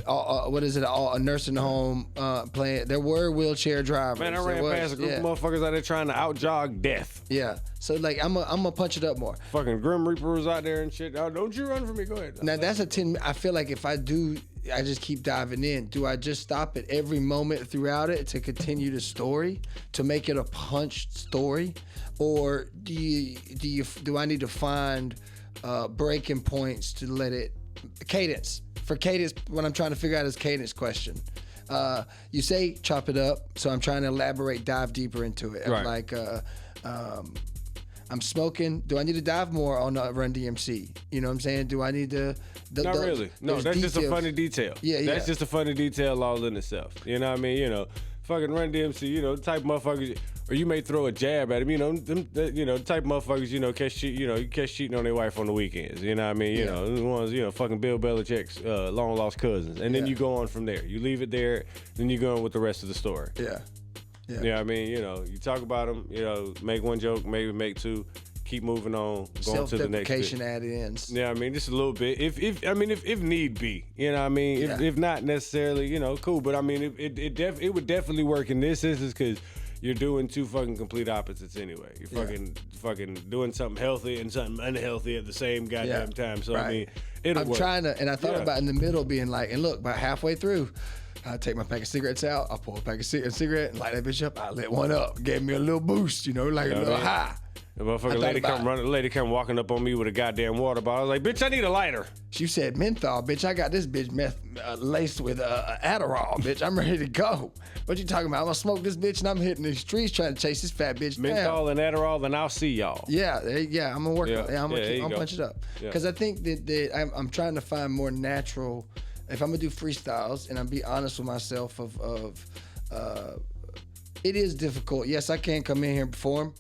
B: nursing home playing. There were wheelchair drivers.
A: Man, I ran past a group of motherfuckers out there trying to out jog death.
B: Yeah. So like I'm gonna punch it up more.
A: Fucking Grim Reaper was out there and shit. Oh, don't you run for me? Go ahead.
B: Now that's a 10. I feel like if I do, I just keep diving in. Do I just stop at every moment throughout it to continue the story, to make it a punched story, or do I need to find breaking points to let it cadence? For cadence, what I'm trying to figure out is cadence question. You say chop it up, so I'm trying to elaborate, dive deeper into it.
A: Right.
B: Like I'm smoking. Do I need to dive more on Run DMC? You know what I'm saying? Do I need to?
A: Not really. No, that's just a funny detail.
B: Yeah.
A: That's just a funny detail all in itself. You know what I mean? You know, fucking Run DMC. You know, the type of motherfuckers. Or you may throw a jab at him. You know, the type of motherfuckers. You know, catch cheating on their wife on the weekends. You know what I mean? You know, the ones. You know, fucking Bill Belichick's long lost cousins. And then you go on from there. You leave it there. Then you go on with the rest of the story.
B: Yeah.
A: You know what I mean? You know, you talk about them, you know, make one joke, maybe make two, keep moving on, going to the next bit.
B: Self-deprecation add-ins.
A: Yeah, I mean, just a little bit. If need be, you know what I mean? If not necessarily, you know, cool. But I mean, it would definitely work in this instance because you're doing two fucking complete opposites anyway. You're fucking doing something healthy and something unhealthy at the same goddamn time. So, I mean, it'll work.
B: I thought about in the middle being like, and look, about halfway through, I take my pack of cigarettes out. I pull a pack of cigarette and light that bitch up. I lit one up. Gave me a little boost, you know, like a little high.
A: The motherfucking lady come walking up on me with a goddamn water bottle. I was like, bitch, I need a lighter.
B: She said, menthol, bitch. I got this bitch laced with Adderall, bitch. I'm ready to go. What you talking about? I'm gonna smoke this bitch and I'm hitting the streets trying to chase this fat bitch down.
A: Menthol and Adderall, then I'll see y'all.
B: Yeah, I'm gonna work on it. I'm gonna punch it up. Because I think that I'm trying to find more natural. If I'm gonna do freestyles, and I'm be honest with myself, it is difficult. Yes, I can't come in here and perform.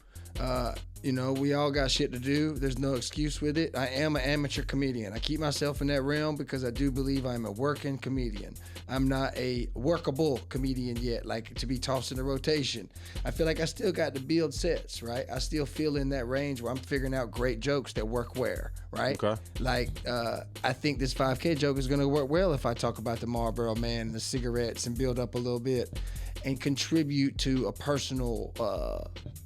B: You know, we all got shit to do. There's no excuse with it. I am an amateur comedian. I keep myself in that realm because I do believe I'm a working comedian. I'm not a workable comedian yet, like to be tossed in the rotation. I feel like I still got to build sets, right? I still feel in that range where I'm figuring out great jokes that work where, right?
A: Okay.
B: Like, I think this 5K joke is going to work well if I talk about the Marlboro Man and the cigarettes and build up a little bit and contribute to a personal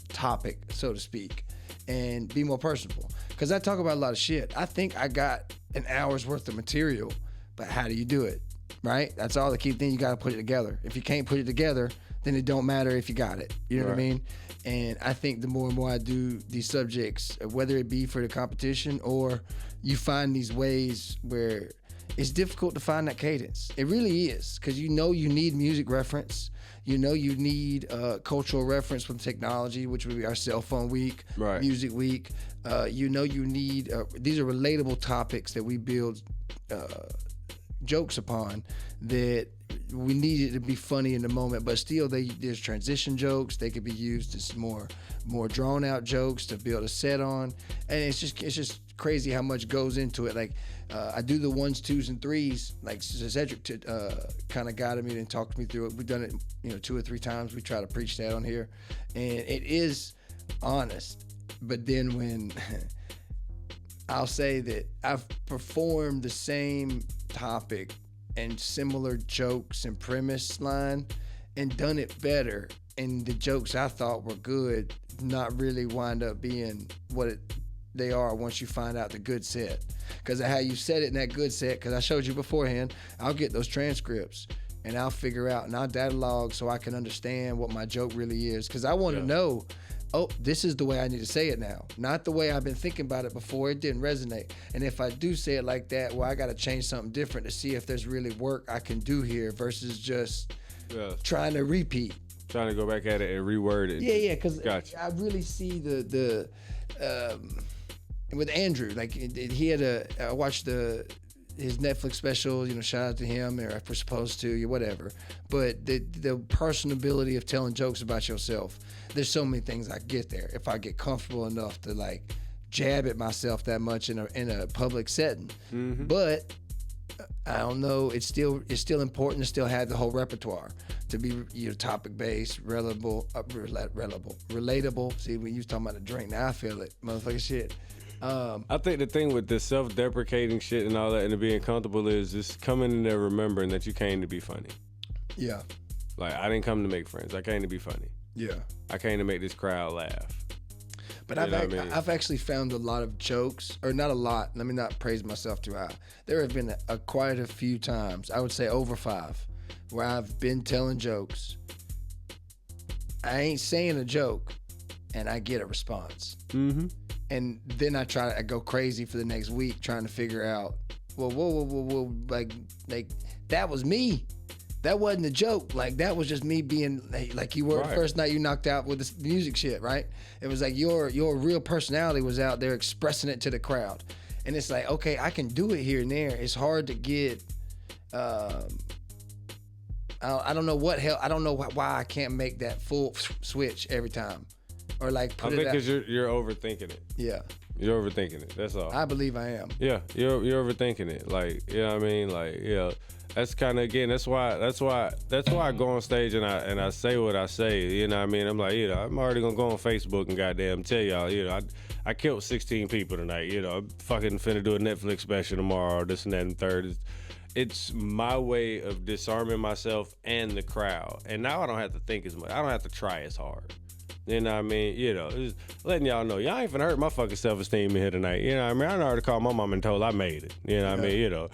B: topic, so to speak, and be more personable. Because I talk about a lot of shit. I think I got an hour's worth of material, but how do you do it, right? That's all the key thing. You got to put it together. If you can't put it together, then it don't matter if you got it. You know what I mean? And I think the more and more I do these subjects, whether it be for the competition or you find these ways where it's difficult to find that cadence. It really is, because you know you need music reference. You know you need cultural reference with technology, which would be our cell phone week, music week. You know you need, these are relatable topics that we build jokes upon that we need it to be funny in the moment, but still there's transition jokes. They could be used as more drawn out jokes to build a set on, and it's just crazy how much goes into it. Like I do the 1s, 2s, and 3s. Like Cedric kind of guided me and talked me through it. We've done it 2 or 3 times. We try to preach that on here, and it is honest. But then when I'll say that I've performed the same topic and similar jokes and premise line and done it better, and the jokes I thought were good not really wind up being what they are once you find out the good set. Because of how you said it in that good set, because I showed you beforehand, I'll get those transcripts and I'll figure out and I'll data log so I can understand what my joke really is. Because I want to know, oh, this is the way I need to say it now, not the way I've been thinking about it before. It didn't resonate. And if I do say it like that, well, I got to change something different to see if there's really work I can do here versus just trying to repeat.
A: Trying to go back at it and reword it.
B: Yeah, because
A: Gotcha.
B: I really see the with Andrew, like he had I watched his Netflix special, shout out to him, or if we're supposed to, whatever. But the personability of telling jokes about yourself, there's so many things I get there if I get comfortable enough to like jab at myself that much in a public setting. Mm-hmm. But I don't know. It's still important to still have the whole repertoire to be topic based, relatable. See, when you was talking about the drink, now I feel it, motherfucking shit.
A: I think the thing with the self-deprecating shit and all that and it being comfortable is just coming in there remembering that you came to be funny.
B: Yeah.
A: Like, I didn't come to make friends. I came to be funny.
B: Yeah.
A: I came to make this crowd laugh.
B: But I've actually found a lot of jokes, or not a lot, let me not praise myself too high. There have been quite a few times, I would say over 5, where I've been telling jokes. I ain't saying a joke, and I get a response. Mm-hmm. And then I go crazy for the next week trying to figure out, whoa, like that was me. That wasn't a joke. Like, that was just me being like you were the first night you knocked out with the music shit, right? It was like your real personality was out there expressing it to the crowd. And it's like, okay, I can do it here and there. It's hard to get, I don't know what hell, I don't know why I can't make that full switch every time. Or like put
A: I think
B: it out.
A: because you're overthinking it.
B: Yeah.
A: You're overthinking it. That's all.
B: I believe I am.
A: Yeah, you're overthinking it. Like, you know what I mean? Like, yeah. That's kind of, again, that's why I go on stage and I say what I say. You know what I mean? I'm like, I'm already gonna go on Facebook and goddamn tell y'all, I killed 16 people tonight. I'm fucking finna do a Netflix special tomorrow, this and that and third. It's my way of disarming myself and the crowd. And now I don't have to think as much. I don't have to try as hard. You know what I mean? Just letting y'all know, y'all ain't finna hurt my fucking self-esteem in here tonight. You know what I mean? I already called my mom and told I made it. You know what I mean? You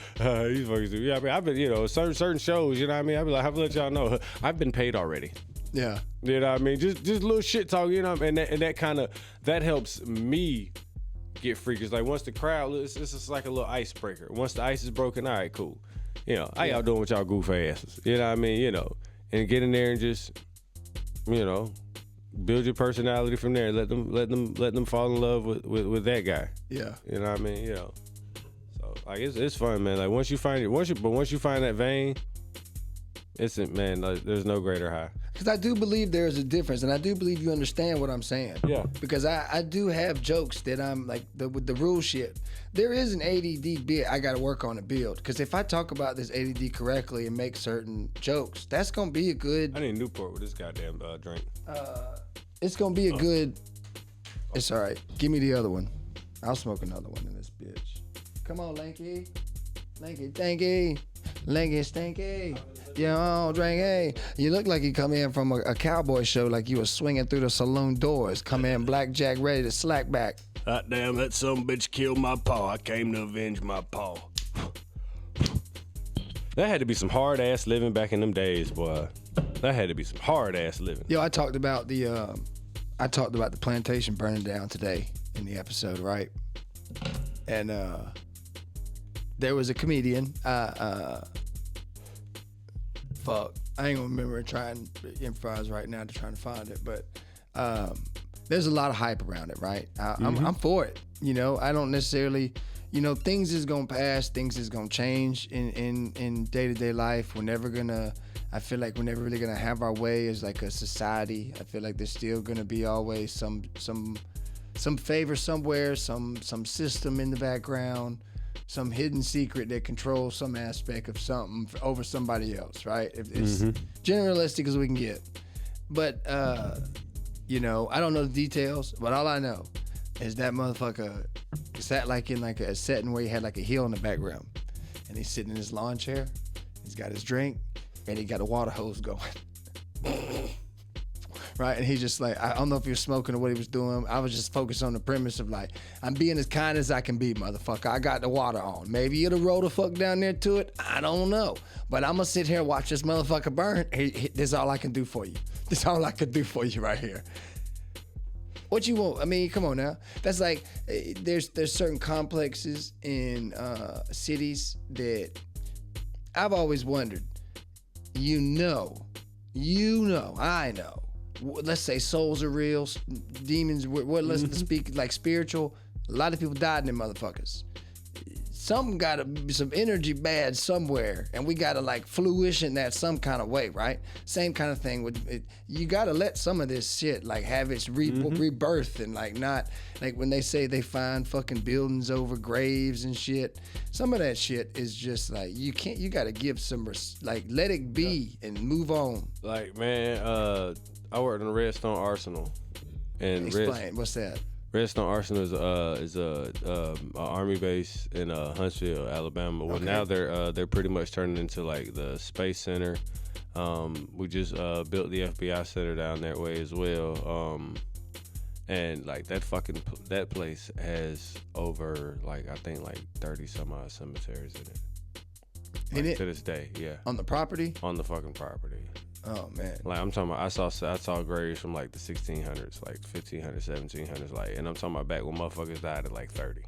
A: fucking do. Yeah, I mean, I've been, certain shows, you know what I mean? I've been like, I have to let y'all know, I've been paid already.
B: Yeah.
A: You know what I mean? Just little shit talk, and that kind of, that helps me get freakish. Like, once the crowd, it's just like a little icebreaker. Once the ice is broken, all right, cool. How y'all doing with y'all goof asses? You know what I mean? And get in there and just, build your personality from there. Let them fall in love with that guy. Yeah. You know what I mean? So like it's fun, man. Like once you find that vein, there's no greater high.
B: Because I do believe there is a difference, and I do believe you understand what I'm saying.
A: Yeah.
B: Because I do have jokes that I'm like with the rule shit. There is an ADD bit I got to work on to build. Because if I talk about this ADD correctly and make certain jokes, that's gonna be a good.
A: I need Newport with this goddamn drink.
B: It's gonna be a good. It's all right. Give me the other one. I'll smoke another one in this bitch. Come on, Lanky, Stanky, Stinky. You don't drink, hey. You look like you come in from a cowboy show, like you were swinging through the saloon doors. Come in blackjack, ready to slack back.
I: God damn, that some bitch killed my paw. I came to avenge my paw.
A: That had to be some hard ass living back in them days, boy. That had to be some hard ass living.
B: Yo, I talked about the plantation burning down today in the episode, right? And there was a comedian. Fuck, I ain't gonna remember trying to improvise right now to trying to find it, but there's a lot of hype around it, right? I'm for it. I don't necessarily, you know, things is gonna pass, things is gonna change in day-to-day life. I feel like we're never really gonna have our way as like a society. I feel like there's still gonna be always some favor somewhere, some system in the background, some hidden secret that controls some aspect of something over somebody else, right? If it's generalistic as we can get. But you know, I don't know the details, but all I know is that motherfucker sat like in like a setting where he had like a hill in the background, and he's sitting in his lawn chair. He's got his drink, and he got a water hose going. Right, and he's just like, I don't know if he was smoking or what he was doing. I was just focused on the premise of like, I'm being as kind as I can be, motherfucker. I got the water on. Maybe it'll roll the fuck down there to it. I don't know. But I'm gonna sit here and watch this motherfucker burn. This is all I can do for you. This is all I can do for you right here. What you want? I mean, come on now. That's like, there's certain complexes in cities that I've always wondered. I know. Let's say souls are real, demons. Let's speak like spiritual. A lot of people died in them motherfuckers. Something gotta be some energy bad somewhere, and we gotta like fruition that some kind of way, right? Same kind of thing with it. You gotta let some of this shit like have its rebirth, and like not like when they say they find fucking buildings over graves and shit. Some of that shit is just like you can't. You gotta give some like let it be and move on.
A: Like, man, I worked in the Redstone Arsenal. And
B: Explain, what's that?
A: Redstone Arsenal is a army base in Huntsville, Alabama. Well, now they're pretty much turning into like the space center. We just built the FBI center down that way as well. And like that place has over like I think like 30 some odd cemeteries in it. Like, to this day, yeah.
B: On the property?
A: On the fucking property.
B: Oh man.
A: Like I'm talking about, I saw graves from like the 1600s, like 1500s, 1700s, like, and I'm talking about back when motherfuckers died at like 30.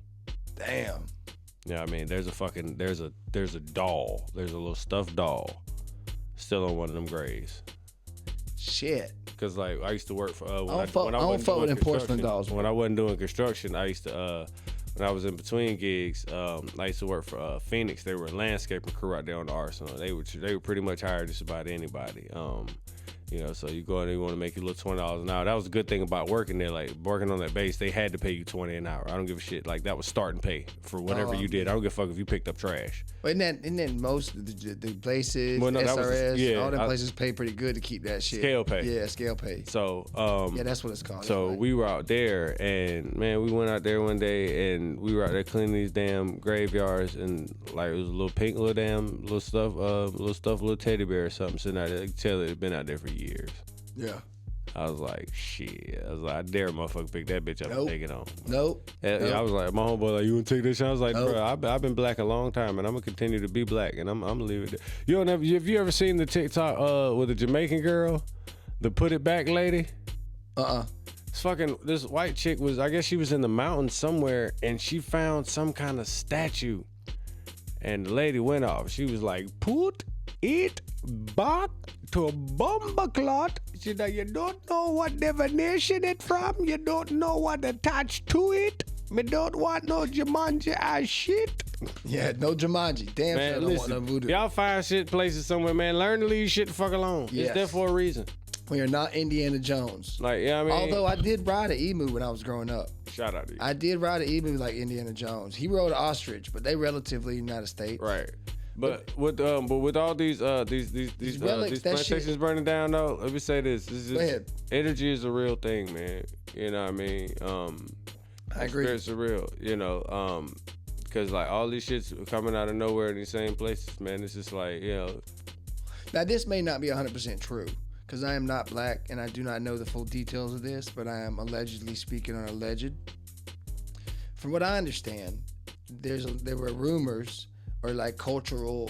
B: Damn.
A: Yeah, I mean, there's a doll, there's a little stuffed doll, still on one of them graves.
B: Shit.
A: Cause like I used to work for
B: I don't fuck with enforcement dolls.
A: When I wasn't doing construction, I used to when I was in between gigs, I used to work for Phoenix. They were a landscaping crew out there on the Arsenal. They were pretty much hired just about anybody. You know, so you go in there, you want to make your little $20 an hour. That was a good thing about working there. Like working on that base, they had to pay you $20 an hour. I don't give a shit. Like that was starting pay for whatever you did. I don't give a fuck if you picked up trash.
B: But isn't that most of the places,
A: well, no,
B: SRS, all them places pay pretty good to keep that shit.
A: Scale pay.
B: Yeah, scale pay.
A: So
B: yeah, that's what it's called.
A: So we were out there, and man, we went out there one day, and we were out there cleaning these damn graveyards, and like it was a little pink little stuff, little teddy bear or something sitting out there. I could tell it had been out there for years.
B: Yeah.
A: I was like, shit. I was like, I dare a motherfucker pick that bitch up and take it on.
B: Nope.
A: I was like, my homeboy like, you want to take this shit? I was like, bro, I've been black a long time, and I'm gonna continue to be black, and I'm gonna leave it there. Have you ever seen the TikTok with a Jamaican girl, the put it back lady? This white chick was, I guess she was in the mountains somewhere, and she found some kind of statue, and the lady went off. She was like, put it back to a bomber clot. You know, you don't know what divination it from. You don't know what attached to it. Me don't want no Jumanji ass shit.
B: Yeah, no Jumanji. Damn,
A: man,
B: sure don't want no voodoo.
A: Y'all find shit places somewhere, man. Learn to leave shit the fuck alone.
B: Yes.
A: It's there for a reason.
B: We are not Indiana Jones.
A: Like, yeah, I mean.
B: Although I did ride an emu when I was growing up.
A: Shout out to you.
B: I did ride an emu like Indiana Jones. He rode an ostrich, but they relatively United States.
A: Right. But with all these plantations burning down though, let me say this.
B: Go ahead.
A: Energy is a real thing, man. You know what I mean?
B: I agree.
A: Spirits are real, you know. Because like all these shits coming out of nowhere in these same places, man. It's just like, you know.
B: Now this may not be 100% true, because I am not black and I do not know the full details of this, but I am allegedly speaking on alleged. From what I understand, there were rumors or like cultural,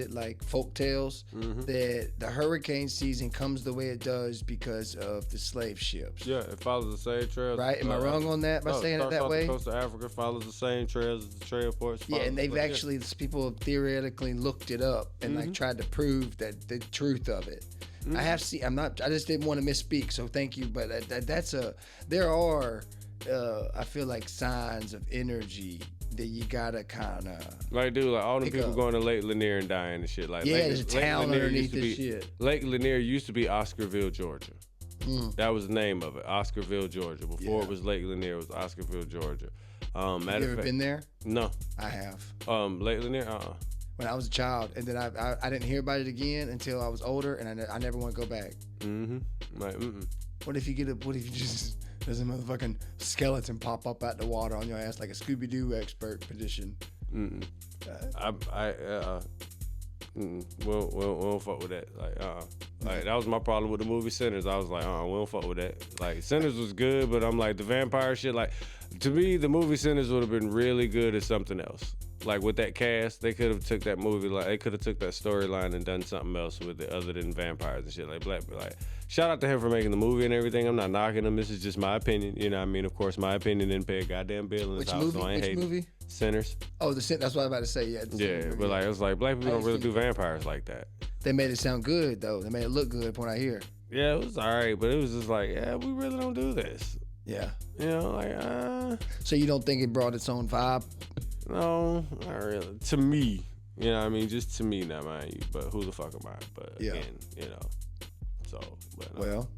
B: like folk tales, that the hurricane season comes the way it does because of the slave ships.
A: Yeah, it follows the same trails.
B: Right? Am I wrong on that by saying it that way?
A: The coast of Africa follows the same trails as the trail ports.
B: Yeah, and they've actually, people have theoretically looked it up and like tried to prove that the truth of it. I have seen, I just didn't want to misspeak, so thank you, but there are I feel like signs of energy that you gotta kind of.
A: Like, dude, like all the
B: Pick
A: people
B: up.
A: going to Lake Lanier and dying and shit. Like,
B: Yeah,
A: Lake,
B: there's a town
A: Lanier
B: underneath
A: used to
B: this
A: be,
B: shit.
A: Lake Lanier used to be Oscarville, Georgia.
B: Mm.
A: That was the name of it, Oscarville, Georgia. Before
B: Yeah.
A: it was Lake Lanier, it was Oscarville, Georgia.
B: You
A: Matter
B: ever
A: of fact,
B: been there?
A: no.
B: I have.
A: Lake Lanier,
B: When I was a child, and then I didn't hear about it again until I was older, and I never want to go back.
A: Mm-hmm. Like,
B: What if you just there's a motherfucking skeleton pop up out the water on your ass like a Scooby Doo expert position?
A: we don't fuck with that. Like that was my problem with the movie Sinners. I was like, we don't fuck with that. Like Sinners was good, but I'm like the vampire shit. Like to me, the movie Sinners would have been really good as something else. Like with that cast, they could have took that movie, like they could have took that storyline and done something else with it other than vampires and shit. Like shout out to him for making the movie and everything. I'm not knocking him. This is just my opinion. You know what I mean? Of course, my opinion didn't pay a goddamn bill in this
B: Which
A: house,
B: movie?
A: so I ain't
B: Which
A: hating.
B: movie?
A: Sinners.
B: Oh, that's what I was about to say. Yeah.
A: Yeah, but like it's like black people don't really do vampires like that.
B: They made it sound good though. They made it look good from what I hear.
A: Yeah, it was alright, but it was just like, yeah, we really don't do this.
B: Yeah.
A: You know, like,
B: So you don't think it brought its own vibe?
A: no, not really. To me, you know what I mean? Just to me, not mind you, but who the fuck am I? But
B: Yeah.
A: again, you know, so, but no.
B: Well,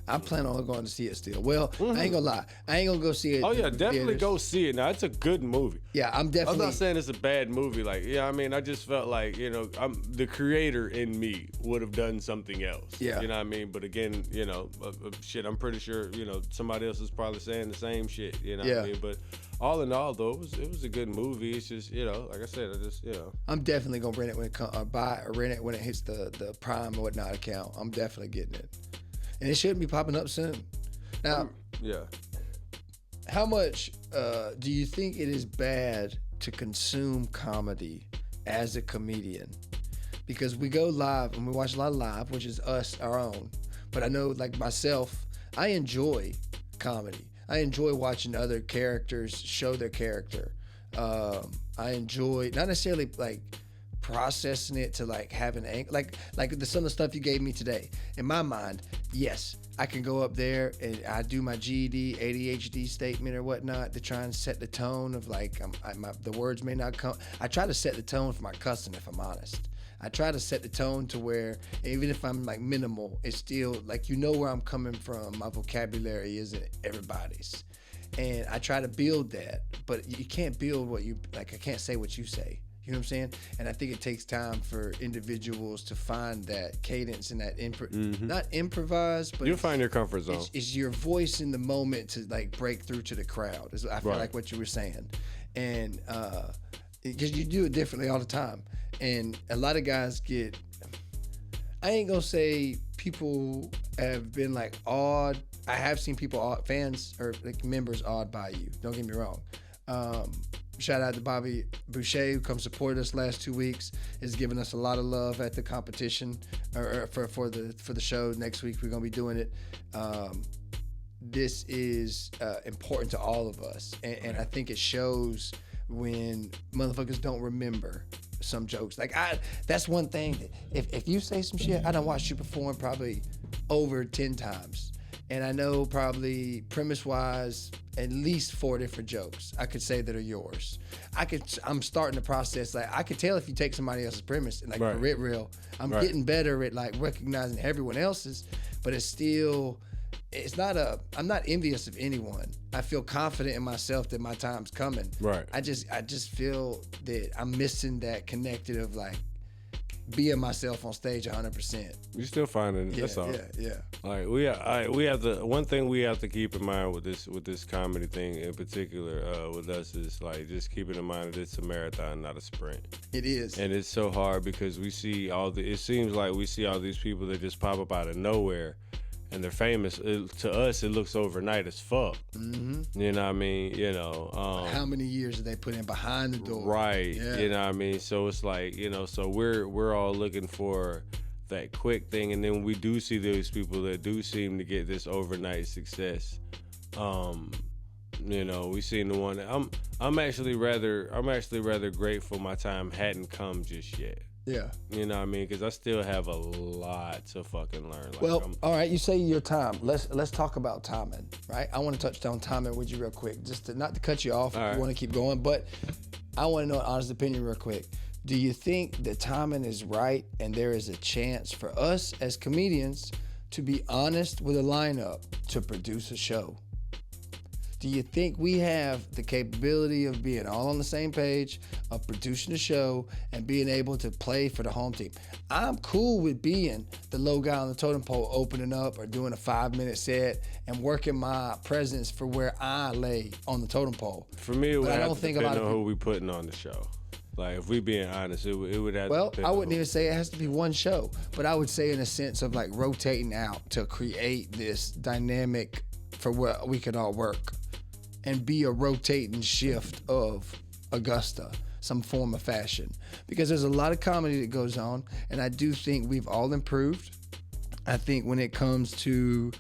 B: I plan on going to see it still. Well, I ain't gonna lie. I ain't gonna go see it.
A: Oh yeah,
B: in
A: definitely
B: theaters.
A: go see it. Now it's a good movie.
B: Yeah, I'm
A: I'm
B: definitely.
A: not saying it's a bad movie. Like, yeah, I mean, I just felt like, you know, the creator in me would have done something else.
B: Yeah.
A: You know what I mean? But again, you know, shit, I'm pretty sure, you know, somebody else is probably saying the same shit. You know what
B: Yeah.
A: I mean? But all in all, though, it was a good movie. It's just, you know, like I said,
B: I'm definitely gonna rent it when it comes, or buy or rent it when it hits the Prime or whatnot account. I'm definitely getting it, and it shouldn't be popping up soon. Now,
A: yeah.
B: how much do you think it is bad to consume comedy as a comedian? Because we go live and we watch a lot of live, which is us, our own. But I know, like myself, I enjoy comedy. I enjoy watching other characters show their character. I enjoy not necessarily like processing it to like have an angle, like some of the stuff you gave me today. In my mind, yes, I can go up there and I do my GED, ADHD statement or whatnot to try and set the tone of like the words may not come. I try to set the tone for my customer, if I'm honest. I try to set the tone to where even if I'm like minimal, it's still like, you know where I'm coming from. My vocabulary isn't everybody's. And I try to build that, but you can't build what you, like I can't say what you say. You know what I'm saying? And I think it takes time for individuals to find that cadence and that not improvise, but
A: You'll find your comfort zone.
B: It's your voice in the moment to like break through to the crowd. I feel like what you were saying. And because you do it differently all the time. And a lot of guys get, I ain't gonna say people have been like awed. I have seen people, fans or like members awed by you. Don't get me wrong. Shout out to Bobby Boucher, who come support us last 2 weeks. Is giving us a lot of love at the competition or for the show. Next week we're gonna be doing it. This is important to all of us, and I think it shows when motherfuckers don't remember some jokes. Like that's one thing that if you say some shit, I done watched you perform probably over 10 times. And I know probably premise-wise, at least 4 different jokes I could say that are yours. I'm starting the process. Like I could tell if you take somebody else's premise and like for it real. I'm getting better at like recognizing everyone else's, but I'm not envious of anyone. I feel confident in myself that my time's coming.
A: Right.
B: I just feel that I'm missing that connected of like being myself on stage 100%.
A: You still finding it.
B: Yeah,
A: That's all.
B: Yeah.
A: Like we have to. One thing we have to keep in mind with this comedy thing in particular with us is like just keeping in mind that it's a marathon, not a sprint.
B: It is.
A: And it's so hard because we see it seems like we see all these people that just pop up out of nowhere. And they're famous. To us, it looks overnight as fuck. Mm-hmm. You know what I mean? You know.
B: How many years did they put in behind the door?
A: Right.
B: Yeah.
A: You know what I mean? So it's like, you know, so we're all looking for that quick thing, and then we do see those people that do seem to get this overnight success. You know, we seen the one that I'm actually rather grateful my time hadn't come just yet.
B: Yeah.
A: You know what I mean? Because I still have a lot to fucking learn. Like,
B: Well, all right. You say your time. Let's talk about timing, right? I want to touch on timing with you real quick, just to not to cut you off.
A: All
B: If
A: right.
B: you want to keep going, but I want to know an honest opinion real quick. Do you think the timing is right, and there is a chance for us as comedians to be honest with a lineup to produce a show? Do you think we have the capability of being all on the same page, of producing a show, and being able to play for the home team? I'm cool with being the low guy on the totem pole, opening up or doing a 5-minute set and working my presence for where I lay on the totem pole.
A: For me, it would
B: But I
A: have
B: don't
A: to
B: think a
A: depend
B: lot of
A: on who we putting on the show. Like, if we being honest, it would have
B: Well,
A: to depend
B: I
A: on
B: wouldn't
A: who-
B: even say it has to be one show, but I would say in a sense of like rotating out to create this dynamic for where we could all work and be a rotating shift of Augusta, some form of fashion. Because there's a lot of comedy that goes on, and I do think we've all improved. I think when it comes to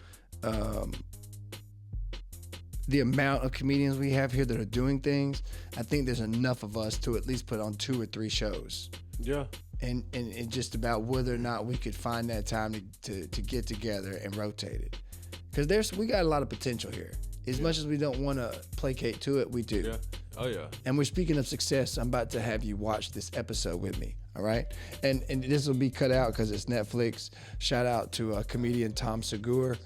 B: the amount of comedians we have here that are doing things, I think there's enough of us to at least put on 2 or 3 shows.
A: Yeah.
B: And just about whether or not we could find that time to get together and rotate it. Because we got a lot of potential here. As much as we don't want to placate to it, we do.
A: Yeah. Oh, yeah.
B: And we're speaking of success. I'm about to have you watch this episode with me, all right? And this will be cut out because it's Netflix. Shout out to comedian Tom Segura.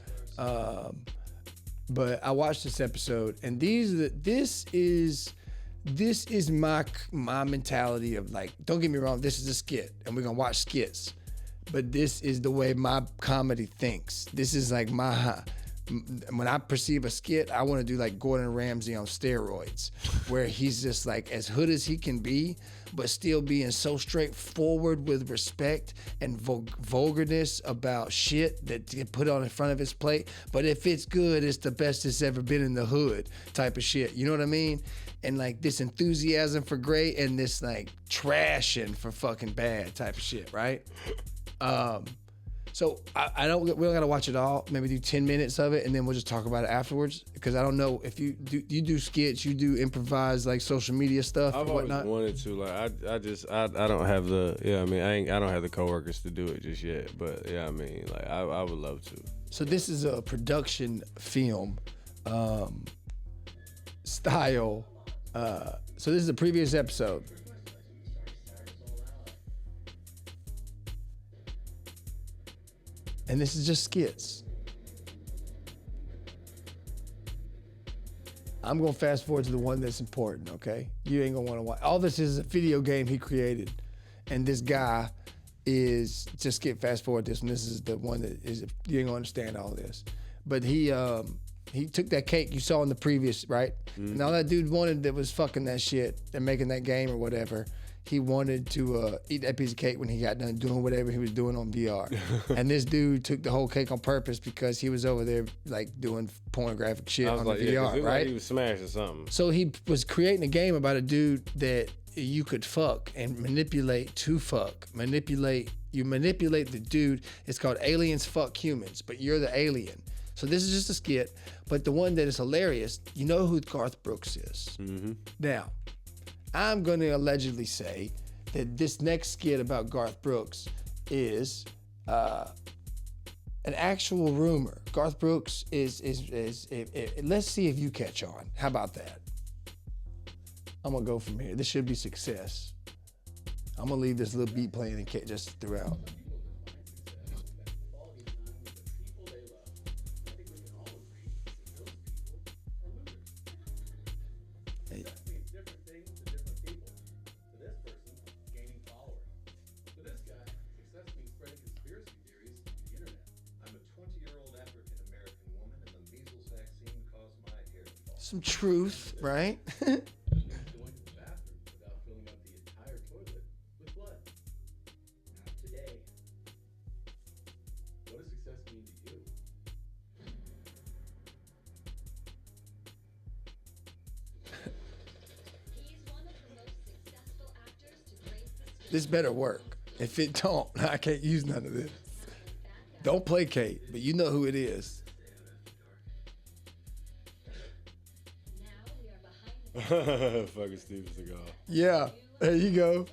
B: But I watched this episode, and this is my mentality of like, don't get me wrong, this is a skit, and we're gonna watch skits. But this is the way my comedy thinks. This is like when I perceive a skit, I want to do like Gordon Ramsay on steroids, where he's just like as hood as he can be, but still being so straightforward with respect and vulgarness about shit that get put on in front of his plate. But if it's good, it's the best it's ever been in the hood type of shit. You know what I mean? And like this enthusiasm for great and this like trashing for fucking bad type of shit, right? So we don't gotta watch it all. Maybe do 10 minutes of it, and then we'll just talk about it afterwards. Because I don't know if you do skits, you do improvise like social media stuff
A: I've
B: and
A: always
B: whatnot.
A: wanted to. Like, I don't have the. Yeah, I mean, I don't have the coworkers to do it just yet. But yeah, I mean, like, I would love to.
B: So this is a production film style. So this is a previous episode. And this is just skits. I'm gonna fast forward to the one that's important, okay? You ain't gonna wanna watch. All this is a video game he created. And this guy is, just get fast forward this one. This is the one that is, you ain't gonna understand all this. But he took that cake you saw in the previous, right? And all that dude wanted that was fucking that shit and making that game or whatever. He wanted to eat that piece of cake when he got done doing whatever he was doing on VR. And this dude took the whole cake on purpose because he was over there like doing pornographic shit
A: I was
B: on
A: like,
B: the
A: yeah, 'cause
B: VR,
A: it was
B: right?
A: like he was smashing something.
B: So he was creating a game about a dude that you could fuck and manipulate to fuck. You manipulate the dude. It's called Aliens Fuck Humans, but you're the alien. So this is just a skit, but the one that is hilarious, you know who Garth Brooks is. Mm-hmm. Now, I'm going to allegedly say that this next skit about Garth Brooks is an actual rumor. Garth Brooks is let's see if you catch on. How about that? I'm gonna go from here. This should be success. I'm gonna leave this little beat playing and just throughout. Hey. Some truth, right? This better work. If it don't, I can't use none of this. Don't placate, but you know who it is.
A: Fucking Steven Seagal.
B: Yeah, there you go.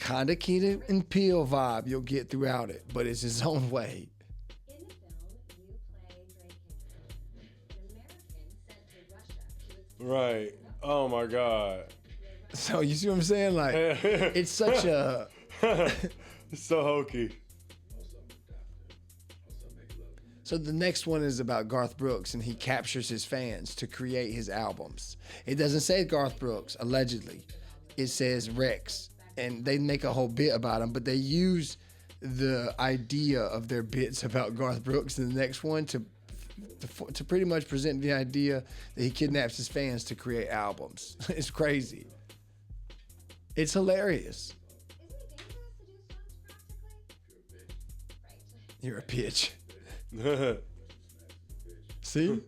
B: kind of Key and Peele vibe you'll get throughout it, but it's his own way.
J: In the film, you play Drake Kitchen, an American sent to Russia to
A: Right. Oh my God.
B: So you see what I'm saying? Like, it's such a...
A: It's so hokey.
B: So the next one is about Garth Brooks, and he captures his fans to create his albums. It doesn't say Garth Brooks, allegedly. It says Rex, and they make a whole bit about him, but they use the idea of their bits about Garth Brooks in the next one to pretty much present the idea that he kidnaps his fans to create albums. It's crazy. It's hilarious.
J: Isn't it dangerous to do songs practically?
B: You're a bitch. See?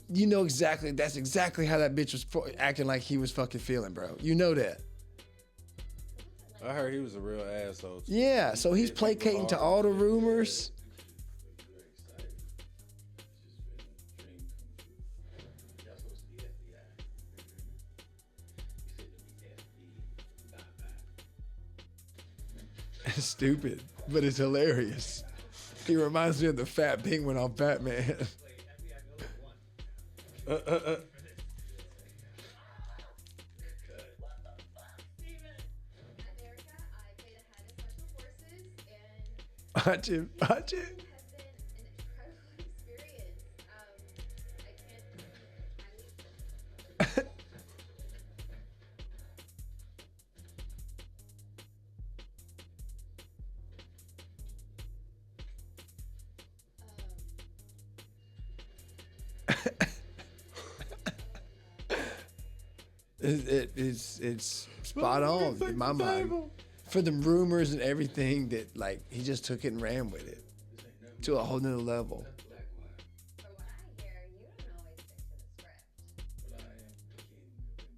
B: You know exactly, that's exactly how that bitch was acting like he was fucking feeling, bro. You know that.
A: I heard he was a real asshole. Too.
B: Yeah, so he's placating to all the rumors. It's stupid, but it's hilarious. He reminds me of the fat penguin on Batman. Watch it, watch it. It's spot on in my mind. For the rumors and everything that, like, he just took it and ran with it to a whole nother level.
J: From what I hear, you don't always stick to the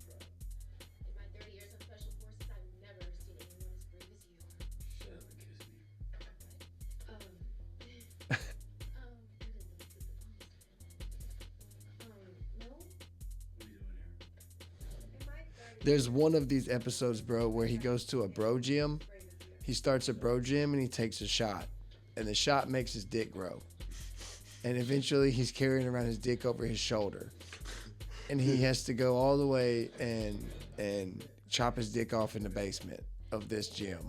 J: script. In my 30 years of special forces, I've never seen anyone as brave as you.
H: Shut up and kiss me.
J: No?
B: There's one of these episodes, bro, where he goes to a bro gym. He starts a bro gym and he takes a shot. And the shot makes his dick grow. And eventually he's carrying around his dick over his shoulder. And he has to go all the way and chop his dick off in the basement of this gym.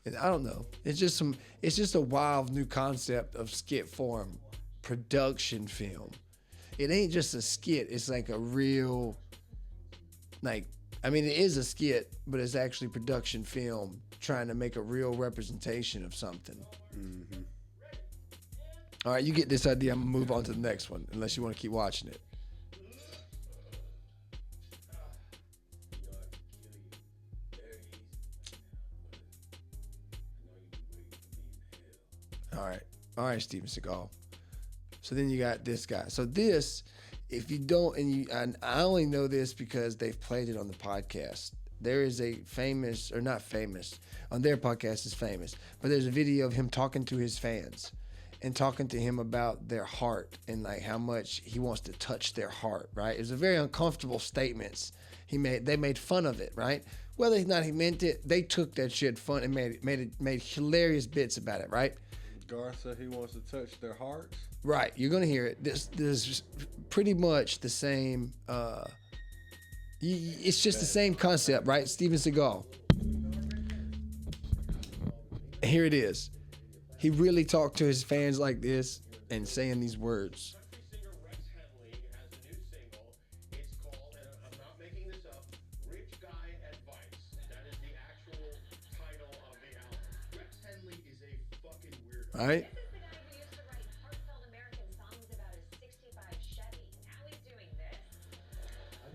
B: And I don't know. It's just a wild new concept of skit form, production film. It ain't just a skit. It's like a real, like, I mean, it is a skit, but it's actually production film trying to make a real representation of something. Mm-hmm. All right, you get this idea. I'm gonna move on to the next one, unless you want to keep watching it. All right, Steven Seagal. So then you got this guy. So this, if you don't, and I only know this because they've played it on the podcast. There is a famous, or not famous, on their podcast is famous, but there's a video of him talking to his fans and talking to him about their heart and like how much he wants to touch their heart, right? It was a very uncomfortable statements he made. They made fun of it, right? Whether or not he meant it, they took that shit fun and made hilarious bits about it, right?
A: Garth said he wants to touch their hearts.
B: Right, you're gonna hear it. This is pretty much the same. It's just the same concept, right? Steven Seagal. Here it is. He really talked to his fans like this and saying these words.
C: Singer Rex Henley has a new single. It's called, and I'm not making this up, Rich Guy Advice. That is the actual title of the album. Rex Henley is a fucking weirdo.
B: All right.
J: This is the guy who used to write heartfelt American songs about his 65 Chevy. Now he's doing this.
H: I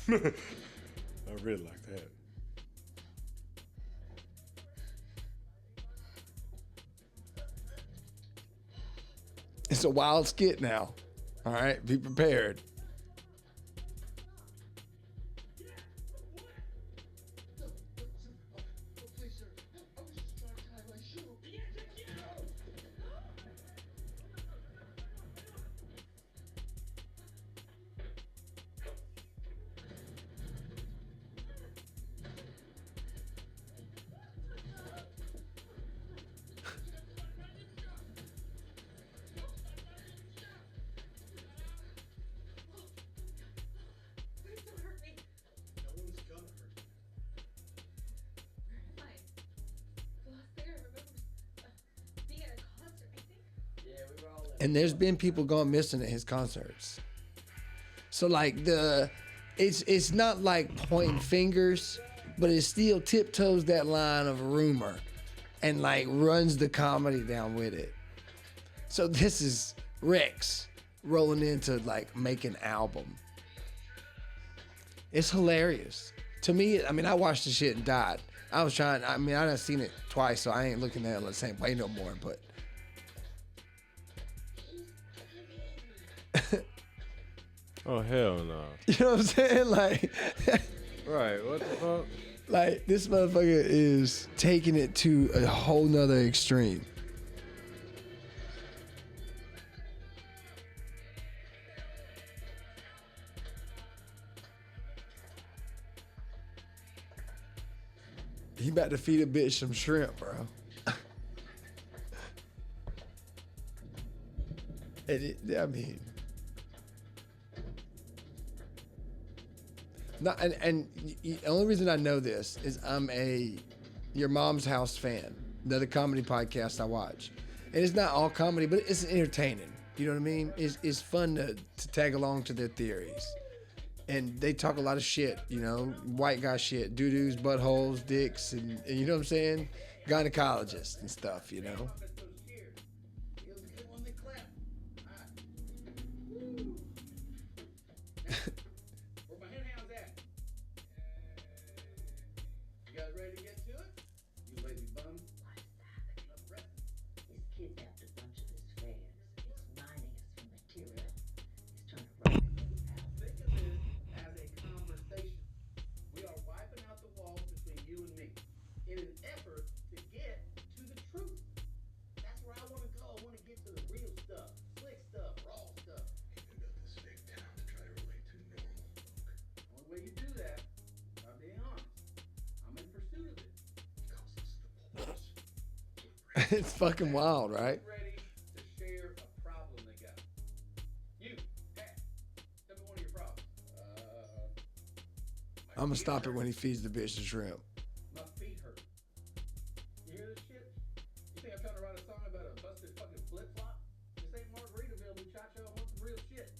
A: I really like that.
B: It's a wild skit now. All right, be prepared.
C: Please don't hurt me. No one's gonna hurt you.
J: Fine. The last thing I remember was being at a concert, I think.
C: Yeah, we were all there.
B: And there's been people going missing at his concerts. So like it's not like pointing fingers, but it still tiptoes that line of rumor and like runs the comedy down with it. So this is Rex rolling into like make an album. It's hilarious. To me, I mean, I watched the shit and died. I done seen it twice, so I ain't looking at it the same way no more, but
A: Oh, hell no.
B: you know what I'm saying? Like,
A: Right, what the fuck?
B: like this motherfucker is taking it to a whole nother extreme. He about to feed a bitch some shrimp, bro. I mean, not, the only reason I know this is I'm a Your Mom's House fan, another comedy podcast I watch. And it's not all comedy, but it's entertaining. You know what I mean? It's fun to tag along to their theories. And they talk a lot of shit, you know, white guy shit, doo-doos, buttholes, dicks, and you know what I'm saying? Gynecologists and stuff, you know?
C: It was a good one that clapped. Where my hen hounds at? You guys ready to get to it? You lazy bum. Enough rest.
K: He's kidnapped a bunch of his fans. He's mining us for material. He's trying to rob me of out.
C: Think of this as a conversation. We are wiping out the walls between you and me in an effort to get to the truth. That's where I want to go. I want to get to the real stuff, slick stuff, raw stuff.
E: Even built this fake town to try to relate to normal folk.
C: The only way you do that is by being honest. I'm in pursuit of it.
E: Calls us the police.
B: It's fucking wild, right?
C: Get ready to share a problem they got. You, Pat, tell me one of your problems. My
B: I'm gonna
C: feet
B: stop it
C: hurt.
B: when he feeds the bitch the shrimp.
C: My feet hurt. You hear this shit? You think I'm trying to write a song about a busted fucking flip flop? This ain't Margaritaville, muchacho. I want some real shit.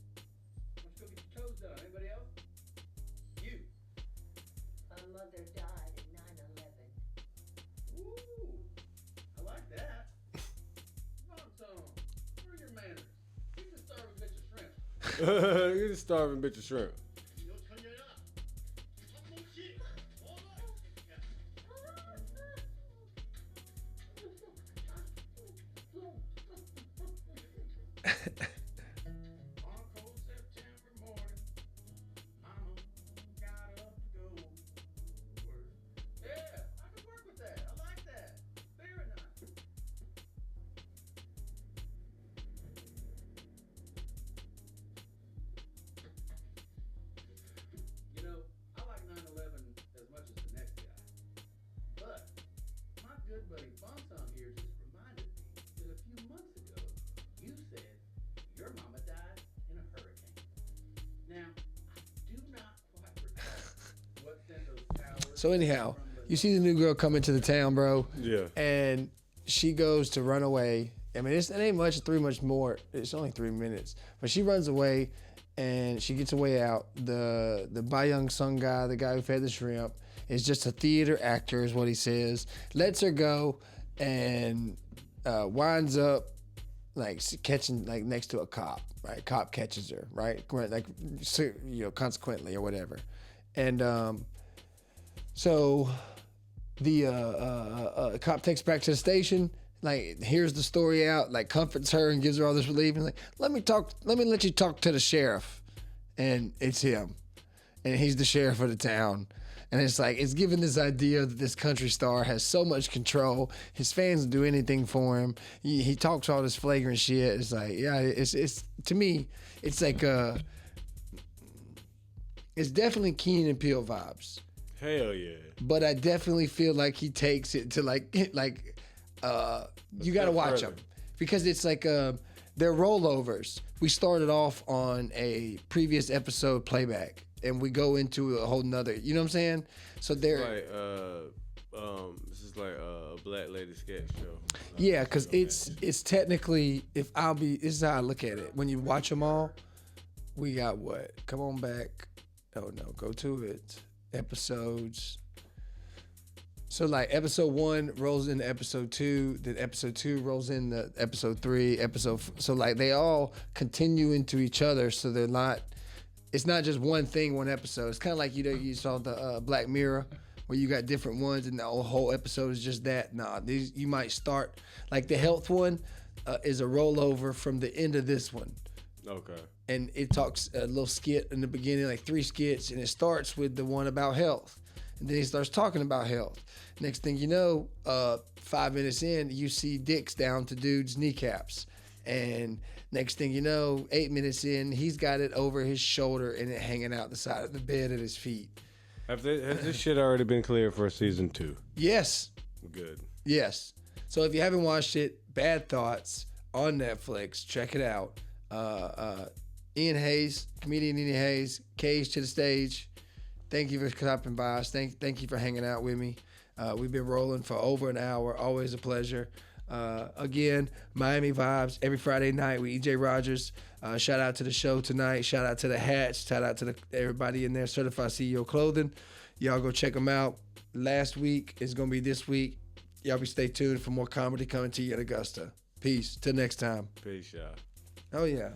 C: Why don't you go get your toes done? Anybody else? You.
K: My mother died in 9/11.
C: Ooh, I like that. Monotone. Where are your manners? You just starving bitch of shrimp.
A: You're just starving bitch of shrimp.
C: You don't turn that up. Talk more shit. All On a cold September morning, Mama got up to go to work. Yeah, I can work with that. I like that. Very nice. You know, I like 9/11 as much as the next guy. But my good buddy Bonton here just reminded me that a few months ago you said your mama died in a hurricane. Now, I do not quite recall what sent those towers.
B: So anyhow, you see the new girl come into the town, bro.
A: Yeah.
B: And she goes to run away. I mean, it ain't much more. It's only 3 minutes. But she runs away, and she gets away out. The Bayung Sung guy, the guy who fed the shrimp, is just a theater actor, is what he says. Lets her go, and winds up like catching like next to a cop. Right, cop catches her. Right, like so, consequently or whatever. And so the cop takes her back to the station, like hears the story out, like comforts her and gives her all this relief, and like, let me let you talk to the sheriff. And it's him. And he's the sheriff of the town. And it's like, it's given this idea that this country star has so much control. His fans will do anything for him. He talks all this flagrant shit. It's like, yeah, it's to me, it's like, it's definitely Keenan and Peele vibes.
A: Hell yeah.
B: But I definitely feel like he takes it to like, you got to watch them. Because it's like, they're rollovers. We started off on a previous episode playback. And we go into a whole nother, you know what I'm saying? So they're
A: like, this is like a black lady sketch show.
B: Yeah, because it's technically, this is how I look at it. When you watch them all, we got what? Come on back. Oh no, go to it. Episodes. So like episode 1 rolls into episode 2, then episode 2 rolls into episode 3, so like they all continue into each other, so they're not. It's not just one thing, one episode. It's kind of like, you saw the Black Mirror, where you got different ones and the whole episode is just that. Nah, these you might start, like the health one is a rollover from the end of this one.
A: Okay.
B: And it talks a little skit in the beginning, like 3 skits, and it starts with the one about health. And then he starts talking about health. Next thing you know, 5 minutes in, you see dicks down to dudes' kneecaps. And next thing you know, 8 minutes in, he's got it over his shoulder and it hanging out the side of the bed at his feet.
A: Has this shit already been cleared for season 2?
B: Yes.
A: Good.
B: Yes. So if you haven't watched it, Bad Thoughts on Netflix, check it out. Ian Hayes, comedian Ian Hayes, Cage to the Stage. Thank you for stopping by us. Thank you for hanging out with me. We've been rolling for over an hour. Always a pleasure. Again, Miami Vibes every Friday night with EJ Rogers. Shout out to the show tonight. Shout out to the hats. Shout out to everybody in there, Certified CEO Clothing. Y'all go check them out. Last week is going to be this week. Y'all be stay tuned for more comedy coming to you in Augusta. Peace. Till next time.
A: Peace, y'all.
B: Oh, yeah.